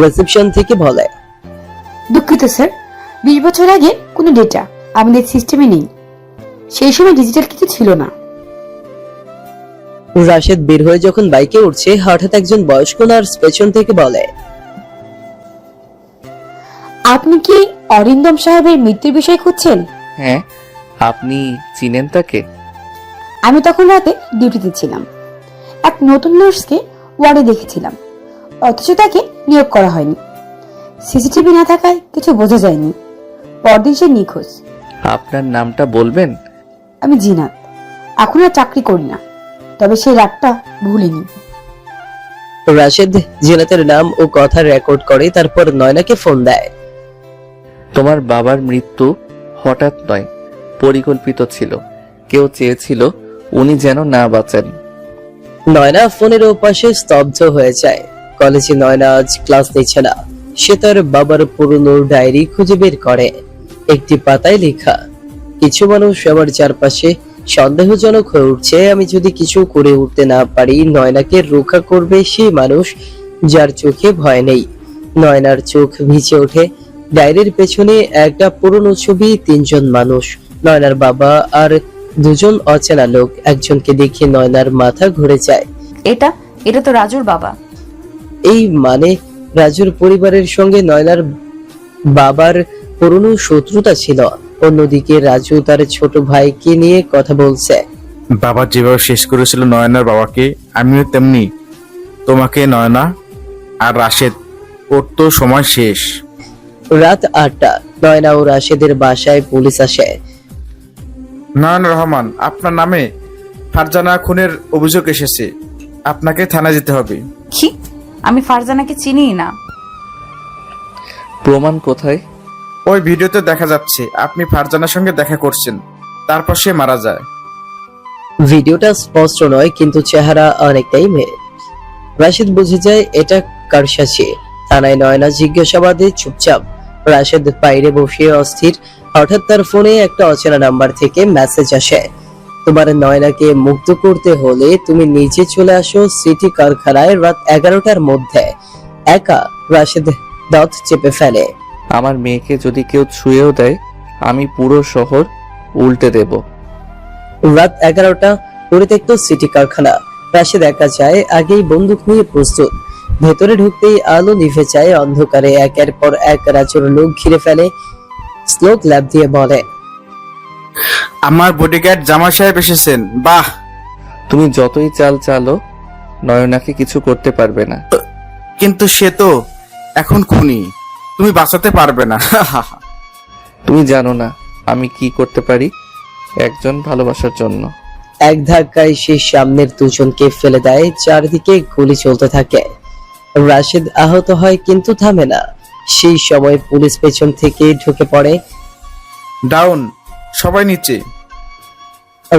রিসেপশন থেকে বলে, দুঃখিত স্যার, 20 বছর আগে কোনো ডেটা আমাদের সিস্টেমে নেই। সেই সময় ডিজিটাল কিছু ছিল না। রাশেদ বের হয়ে যখন বাইকে উঠছে, হঠাৎ একজন বয়স্ক নার্স পেছন থেকে বলে, আপনি কি অরিন্দম সাহেবের মৃত্যুর বিষয় খুঁজছেন? হ্যাঁ, আপনি চিনেন তাকে? আমি তখন রাতে ডিউটিতে ছিলাম। এক নতুন নার্সকে ওয়ার্ডে দেখেছিলাম, অথচ তাকে নিয়োগ করা হয়নি। সিসিটিভি না থাকায় কিছু বোঝা যায়নি। পরদিন সে নিখোঁজ। আপনার নামটা বলবেন? আমি জিনাত, এখন আর চাকরি করি না, তবে সেই রাতটা ভুলিনি। রাশেদ জিনাতের নাম ও কথা রেকর্ড করে, তারপর নয়নাকে ফোন দেয়। তোমার বাবার মৃত্যু হঠাৎ নয়, পরিকল্পিত ছিল। কেউ চেয়েছিল উনি যেন না বাঁচেন। নয়না ফোনের ওপাশে স্তব্ধ হয়ে যায়। কলেজে নয়না আজ ক্লাস নিচ্ছে না। সে তার বাবার পুরনো ডায়েরি খুঁজে বের করে। একটি পাতায় লেখা, কিছু মানুষ আমার চারপাশে সন্দেহজনক হয়ে উঠছে। আমি যদি কিছু করে উঠতে না পারি, নয়নাকে রক্ষা করবে সেই মানুষ যার চোখে ভয় নেই। নয়নার চোখ ভিজে ওঠে। ডায়েরির পেছনে একটা পুরনো ছবি, 3 জন মানুষ, নয়নার বাবা আর 2 জন অচেনা লোক। একজনকে দেখে নয়নার মাথা ঘুরে যায়। এটা তো রাজুর বাবা। এই মানে রাজুর পরিবারের সঙ্গে নয়নার বাবার পুরনো শত্রুতা ছিল। অন্যদিকে রাজু তার ছোট ভাইকে নিয়ে কথা বলছে। বাবা যেভাবে শেষ করেছিল নয়নার বাবাকে, আমিও তেমনি তোমাকে। নয়না আর রাশেদ, ওর তো সময় শেষ। রাত 8টা, নয়না ও রাশেদের বাসায় পুলিশ আসে। নয়ন রহমান, আপনার নামে ফারজানা খুনের অভিযোগ এসেছে, আপনাকে থানায় যেতে হবে। কি? আমি ফারজানাকে চিনিই না। প্রমাণ কোথায়? ওই ভিডিওতে দেখা যাচ্ছে আপনি ফারজানার সঙ্গে দেখা করছেন, তারপর সে মারা যায়। ভিডিওটা স্পষ্ট নয়, কিন্তু চেহারা অনেকটাই মেয়ে। রাশেদ বুঝে যায় এটা কারসাজি। থানায় নয়না জিজ্ঞাসাবাদে চুপচাপ। রাশেদ বাইরে বসে অস্থির। হঠাৎ তার ফোনে একটা অচেনা নাম্বার থেকে মেসেজ আসে, তোমার নয়নাকে মুক্ত করতে হলে তুমি নিচে চলে আসো সিটি কারখানায় রাত 11টার মধ্যে। একা। রাশেদ দাঁত চেপে ফেলে। আমার মেয়েকে যদি কেউ ছুঁয়েও দেয়, আমি পুরো শহর উল্টে দেব। রাত 11টা, পরিত্যক্ত সিটি কারখানা। রাশেদ একা যায়, আগেই বন্দুক নিয়ে প্রস্তুত। ভেতরে ঢুকতেই আলো নিভে যায়। অন্ধকারে একের পর এক রাজুর লোক ঘিরে ফেলে। স্লোক ল্যাব দিয়ে বলে, আমার বডিগার্ড জামাল সাহেব এসেছেন। বাহ! তুমি যতই চাল চালো, নয়নাকে কিছু করতে পারবে না। কিন্তু সে তো এখন খুনি, তুমি বাঁচাতে পারবে না। তুমি জানো না আমি কি করতে পারি একজন ভালোবাসার জন্য। এক ধাক্কায় সে সামনের দুজনকে ফেলে দেয়। চারদিকে গুলি চলতে থাকে। রাশেদ আহত হয় কিন্তু থামে না। সেই সময় পুলিশ পেছন থেকে ঢুকে পড়ে। ডাউন, সবাই নিচে।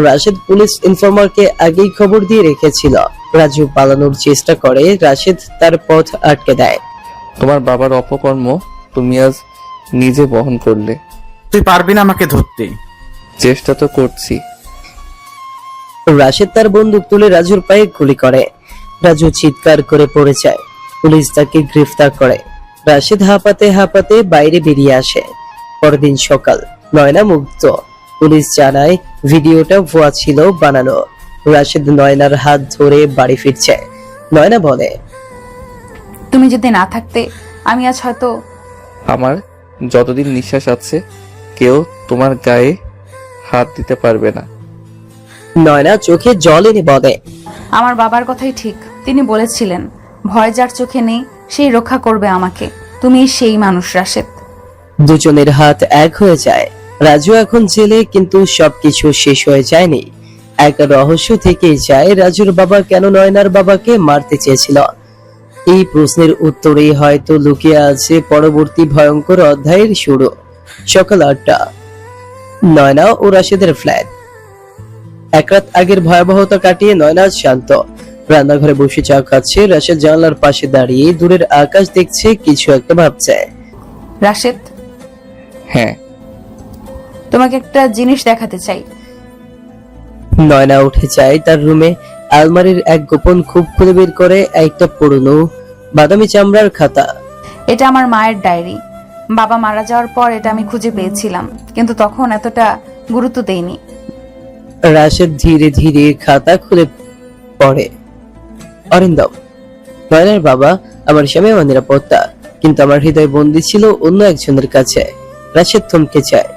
রাশেদ পুলিশ ইনফর্মারকে আগেই খবর দিয়ে রেখেছিল। রাজু পালানোর চেষ্টা করে, রাশেদ তার পথ আটকে দেয়। তোমার বাবার অপকর্ম তুমি আজ নিজে বহন করলে। তুই পারবি না আমাকে ধরতে। চেষ্টা তো করছি। রাশেদ তার বন্দুক তুলে রাজুর পায়ে গুলি করে। রাজু চিৎকার করে পড়ে যায়। পুলিশ তাকে গ্রেফতার করে। রাশেদ হাঁপাতে হাঁপাতে বাইরে বেরিয়ে আসে। পরদিন সকাল, নয়না মুক্ত। পুলিশ জানায় ভিডিওটা ভুয়া ছিল, বানানো। রাশেদ নয়নার হাত ধরে বাড়ি ফিরছে। নয়না বলে, তুমি যদি না থাকতে আমি আজ হয়তো। আমার যতদিন নিঃশ্বাস আছে কেউ তোমার গায়ে হাত দিতে পারবে না। নয়না চোখে জল এনে বলে, আমার বাবার কথাই ঠিক, তিনি বলেছিলেন ভয় যার চোখে নেই সেই রক্ষা করবে আমাকে। তুমি সেই মানুষ রাশেদ। দুজনের হাত এক হয়ে যায়। রাজু এখন জেলে, কিন্তু সবকিছু শেষ হয়ে যায়নি। এক রহস্য থেকেই যায়। রাজুর বাবা কেন নয়নার বাবাকে মারতে চেয়েছিল? এই প্রশ্নের উত্তরেই হয়তো লুকিয়ে আছে পরবর্তী ভয়ঙ্কর অধ্যায়ের শুরু। সকাল 8টা, নয়না ও রাশেদের ফ্ল্যাট। এক রাত আগের ভয়াবহতা কাটিয়ে নয়না শান্ত। রান্নাঘরে বসে চা খাচ্ছে। রাশেদ জানলার পাশে দাঁড়িয়ে দূরের আকাশ দেখছে, কিছু একটা ভাবছে। রাশেদ, হ্যাঁ, তোমাকে একটা জিনিস দেখাতে চাই। নয়না উঠে যায় তার রুমে। আলমারির এক গোপন খুব খুলে বের করে একটা পুরনো বাদামি চামড়ার খাতা। এটা আমার মায়ের ডায়েরি। বাবা মারা যাওয়ার পর এটা আমি খুঁজে পেয়েছিলাম, কিন্তু তখন এতটা গুরুত্ব দেইনি। রাশেদ ধীরে ধীরে খাতা খুলে পড়ে। অরিন্দম, নয়নার বাবা, আমার স্বামী, আমার নিরাপত্তা, কিন্তু আমার হৃদয় বন্দী ছিল অন্য একজনের কাছে। রাশেদ থমকে যায়।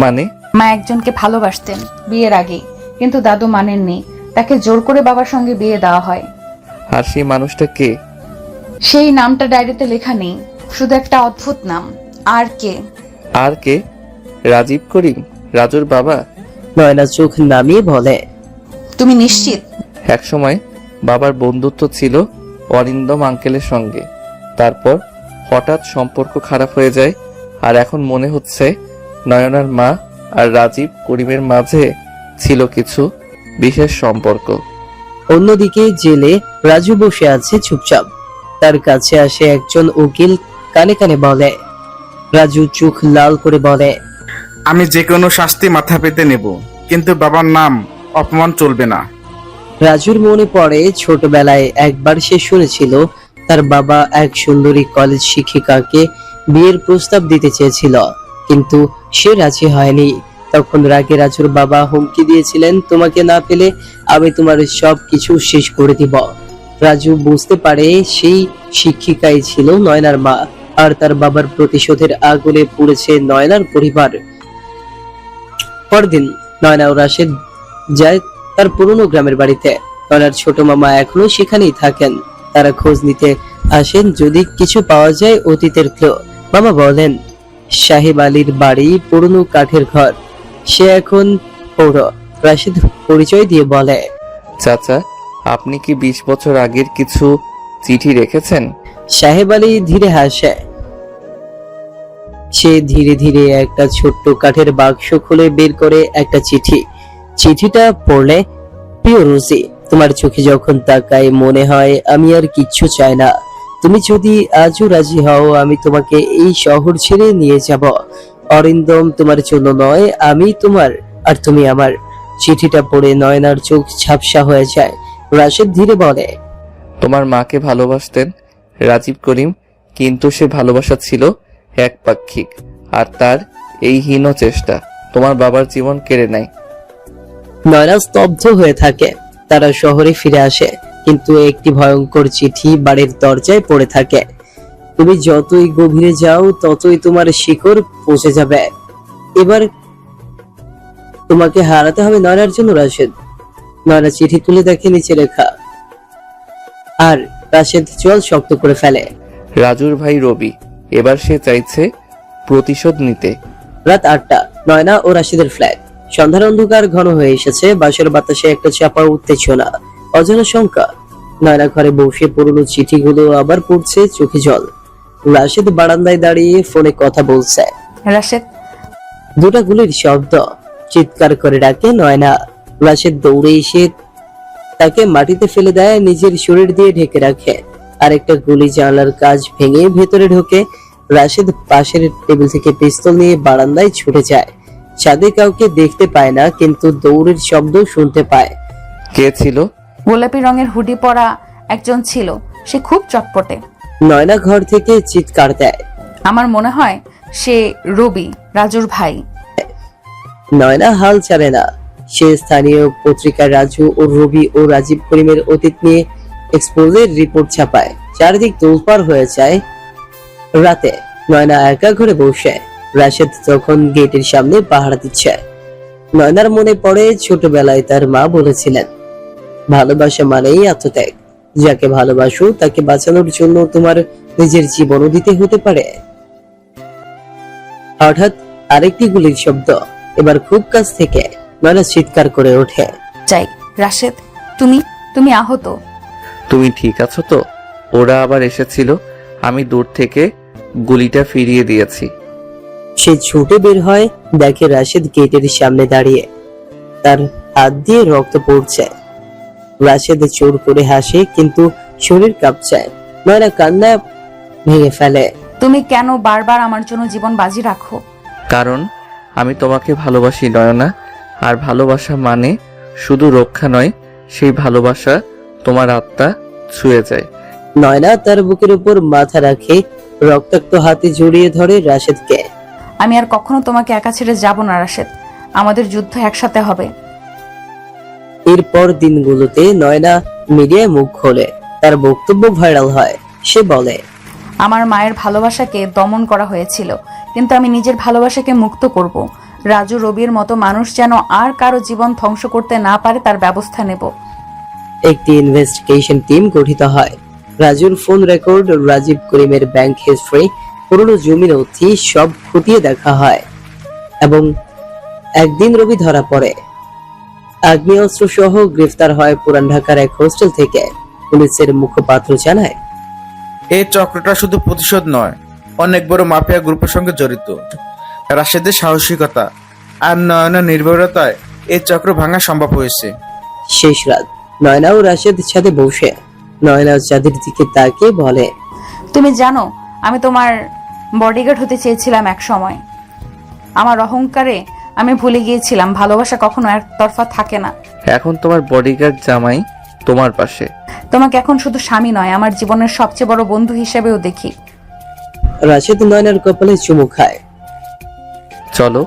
মানে? মা একজনকে ভালোবাসতেন বিয়ের আগে, কিন্তু দাদু মানেননি। তাকে জোর করে বাবার সঙ্গে বিয়ে দেওয়া হয়। আর সেই মানুষটা কে? সেই নামটা ডায়েরিতে লেখা নেই, শুধু একটা অদ্ভুত নাম। আর কে? আর কে? রাজীব করিম, রাজুর বাবা? নয়না চোখ নামিয়ে বলে, তুমি নিশ্চিত? একসময় বাবার বন্ধুত্ব ছিল অরিন্দম আঙ্কেলের সঙ্গে। তারপর হঠাৎ সম্পর্ক খারাপ হয়ে যায়। আর এখন মনে হচ্ছে নয়নার মা আর রাজীব করিমের মাঝে ছিল কিছু বিশেষ সম্পর্ক। অন্যদিকে জেলে রাজু বসে আছে চুপচাপ। তার কাছে আসে একজন উকিল। কানে কানে বলে। রাজু চোখ লাল করে বলে, আমি যে কোনো শাস্তি মাথা পেতে নেব, কিন্তু বাবার নাম অপমান চলবে না। রাজুর মনে পড়ে ছোটবেলায় একবার সে শুনেছিল তার বাবা এক সুন্দরী কলেজ শিক্ষিকাকে বিয়ের প্রস্তাব দিতে চেয়েছিল, কিন্তু সে রাজি হয়নি। তখন রাগে রাজুর বাবা হুমকি দিয়েছিলেন, তোমাকে না পেলে আমি তোমার সব কিছু শেষ করে দিব। রাজু বুঝতে পারে সেই শিক্ষিকাই ছিল নয়নার মা, আর তার বাবার প্রতিশোধের আগুনে পুড়েছে নয়নার পরিবার। পরদিন নয়না ও রাশেদ যায় তার পুরনো গ্রামের বাড়িতে। নয়নার ছোট মামা এখনো সেখানেই থাকেন। তারা খোঁজ নিতে আসেন যদি কিছু পাওয়া যায় অতীতের ক্লু। মামা বলেন, সাহেব আলীর বাড়ি, পুরনো কাঠের ঘর, সে এখন পৌর। রাশেদ পরিচয় দিয়ে বলে, চাচা, আপনি কি 20 বছর আগের কিছু চিঠি রেখেছেন? সাহেব আলী ধীরে হাসে। সে ধীরে ধীরে একটা ছোট্ট কাঠের বাক্স খুলে বের করে একটা চিঠি। চিঠিটা পড়লে প্রিয় রোজি, তোমার চোখে যখন তাকাই মনে হয় আমি আর কিচ্ছু চাই না। তুমি যদি আজও রাজি হও আমি তোমাকে এই শহর ছেড়ে নিয়ে যাব। অরিন্দম তোমার জন্য নয়, আমি তোমার আর তুমি আমার। চিঠিটা পড়ে নয়নার চোখ ঝাপসা হয়ে যায়। রাশেদ ধীরে বলে, তোমার মাকে ভালোবাসতেন রাজীব করিম, কিন্তু সে ভালোবাসা ছিল একপাক্ষিক, আর তার এই হীন চেষ্টা তোমার বাবার জীবন কেড়ে নেয়। নয়না স্তব্ধ হয়ে থাকে। তারা শহরে ফিরে আসে, কিন্তু একটি ভয়ঙ্কর চিঠি বাড়ির দরজায় পড়ে থাকে। তুমি যতই গভীরে যাও ততই তোমার শিকড় পচে যাবে। এবার তোমাকে হারাতে হবে নয়নার জন্য রাশেদ। নয়না চিঠি তুলে দেখে নিচে লেখা, আর রাশেদ চোয়াল শক্ত করে ফেলে। রাজুর ভাই রবি, এবার সে চাইছে প্রতিশোধ নিতে। রাত 8টা, নয়না ও রাশেদের ফ্ল্যাট। সন্ধ্যার অন্ধকার ঘন হয়ে এসেছে। বাসার বাতাসে একটা চাপা উত্তেজনা, অজানা শঙ্কা। নয়না ঘরে বসে পুরনো চিঠিগুলো আবার পড়ছে, চোখে জল। রাশেদ বারান্দায় দাঁড়িয়ে ফোনে কথা বলছে। রাশেদ, দুটা গুলির শব্দ। চিৎকার করে ডাকে নয়না। রাশেদ দৌড়ে এসে তাকে মাটিতে ফেলে দেয়, নিজের শরীর দিয়ে ঢেকে রাখে। আরেকটা গুলি জানলার কাঁচ ভেঙে ভেতরে ঢোকে। রাশেদ পাশের টেবিল থেকে পিস্তল নিয়ে বারান্দায় ছুটে যায়। ছাদে কাউকে দেখতে পায় না, কিন্তু দৌড়ের শব্দ শুনতে পায়। কে ছিল? গোলাপি রঙের হুডি পরা একজন ছিল, সে খুব চটপটে। নয়না ঘর থেকে চিৎকার দেয়। আমার মনে হয় সে রবি, রাজুর ভাই। নয়না হাল ছাড়ে না। সে স্থানীয় পত্রিকায় রাজু ও রবি ও রাজীব করিমের অতীত নিয়ে এক্সপোজের রিপোর্ট ছাপায়। চারদিক তোলপাড় হয়ে যায়। রাতে নয়না একা ঘরে বসে। রাশেদ তখন গেটের সামনে পাহারা দিচ্ছে। নয়নার মনে পড়ে ছোটবেলায় তার মা বলেছিলেন, ভালোবাসা মানেই আত্মত্যাগ। যাকে ভালোবাসো তাকে বাঁচানোর জন্য তোমার নিজের জীবনও দিতে হতে পারে। হঠাৎ আরেকটি গুলির শব্দ, এবার খুব কাছ থেকে। নয়না চিৎকার করে ওঠে। চাই রাশেদ, তুমি আহত। তুমি ঠিক আছো তো? ওরা আবার এসেছিল, আমি দূর থেকে গুলিটা ফিরিয়ে দিয়েছি। সে ছুটে বের হয়, দেখে রাশেদ গেটের সামনে দাঁড়িয়ে, তার হাত দিয়ে রক্ত পড়ছে। রাশেদ জোর করে হাসে, কিন্তু শরীর কাঁপছে। নয়না কান্না ভেঙে ফেলে। তুমি কেন বারবার আমার জন্য জীবন বাজি রাখো? কারণ আমি তোমাকে ভালোবাসি নয়না, আর ভালোবাসা মানে শুধু রক্ষা নয়, সেই ভালোবাসা তোমার আত্মা ছুঁয়ে যায়। নয়না তার বুকের উপর মাথা রাখে, রক্তাক্ত হাতে জড়িয়ে ধরে রাশেদকে। আমি আর কখনো তোমাকে একা ছেড়ে যাব না রাশেদ, আমাদের যুদ্ধ একসাথে হবে। এরপর দিনগুলোতে নয়না মিডিয়ায় মুখ খোলে। তার বক্তব্য ভাইরাল হয়। সে বলে, আমার মায়ের ভালোবাসাকে দমন করা হয়েছিল, কিন্তু আমি নিজের ভালোবাসাকে মুক্ত করব। রাজু রবির মতো মানুষ যেন আর কারো জীবন ধ্বংস করতে না পারে তার ব্যবস্থা নেব। একটি ইনভেস্টিগেশন টিম গঠিত হয়। রাজুর ফোন রেকর্ড, রাজীব করিমের ব্যাংক হিস্ট্রি, পুরনো জমি নথি সব খতিয়ে দেখা হয়। এবং একদিন রবি ধরা পড়ে। আগ্নেয়াস্ত্র সহ গ্রেফতার হয় পুরান ঢাকার এক হোস্টেল থেকে। পুলিশের মুখপাত্র জানায়, এই চক্রটা শুধু প্রতিশোধ নয়, অনেক বড় মাফিয়া গ্রুপের সঙ্গে জড়িত। রাশেদের সাহসিকতা আর নয়নের নির্ভরতায় এই চক্র ভাঙা সম্ভব হয়েছে। শেষ রাত, নয়না ও রাশেদ ছাদে বসে। নয়না চাঁদের দিকে তাকিয়ে বলে, তুমি জানো আমি তোমার বডিগার্ড হতে চেয়েছিলাম এক সময়। আমার অহংকারে আমি ভুলে গিয়েছিলাম ভালোবাসা কখনো একতরফা থাকে না। এখন তোমার বডিগার্ড জামাই তোমার পাশে। তোমাকে এখন শুধু স্বামী নয়, আমার জীবনের সবচেয়ে বড় বন্ধু হিসেবেও দেখি। রাশেদ নয়নার কপালে চুমু খায়। চলো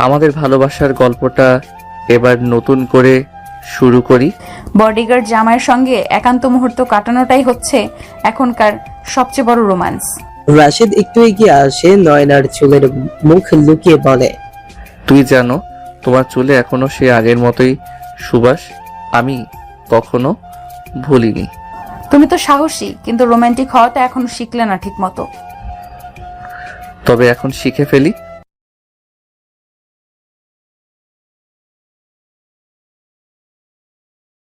আমাদের ভালোবাসার গল্পটা এবার নতুন করে শুরু করি। বডিগার্ড জামাইয়ের সঙ্গে একান্ত মুহূর্ত কাটানোটাই হচ্ছে এখনকার সবচেয়ে বড় রোম্যান্স। রাশেদ একটু এগিয়ে আসে, নয়নার চুলের মুখ লুকিয়ে বলে, তুই জানো তোমার চুলে এখনো সে আগের মতোই সুবাস, আমি কখনো ভুলিনি। তুমি তো সাহসী, কিন্তু রোমান্টিক হওয়াটা এখনো শিখলে না ঠিক মতো। তবে এখন শিখে ফেলি।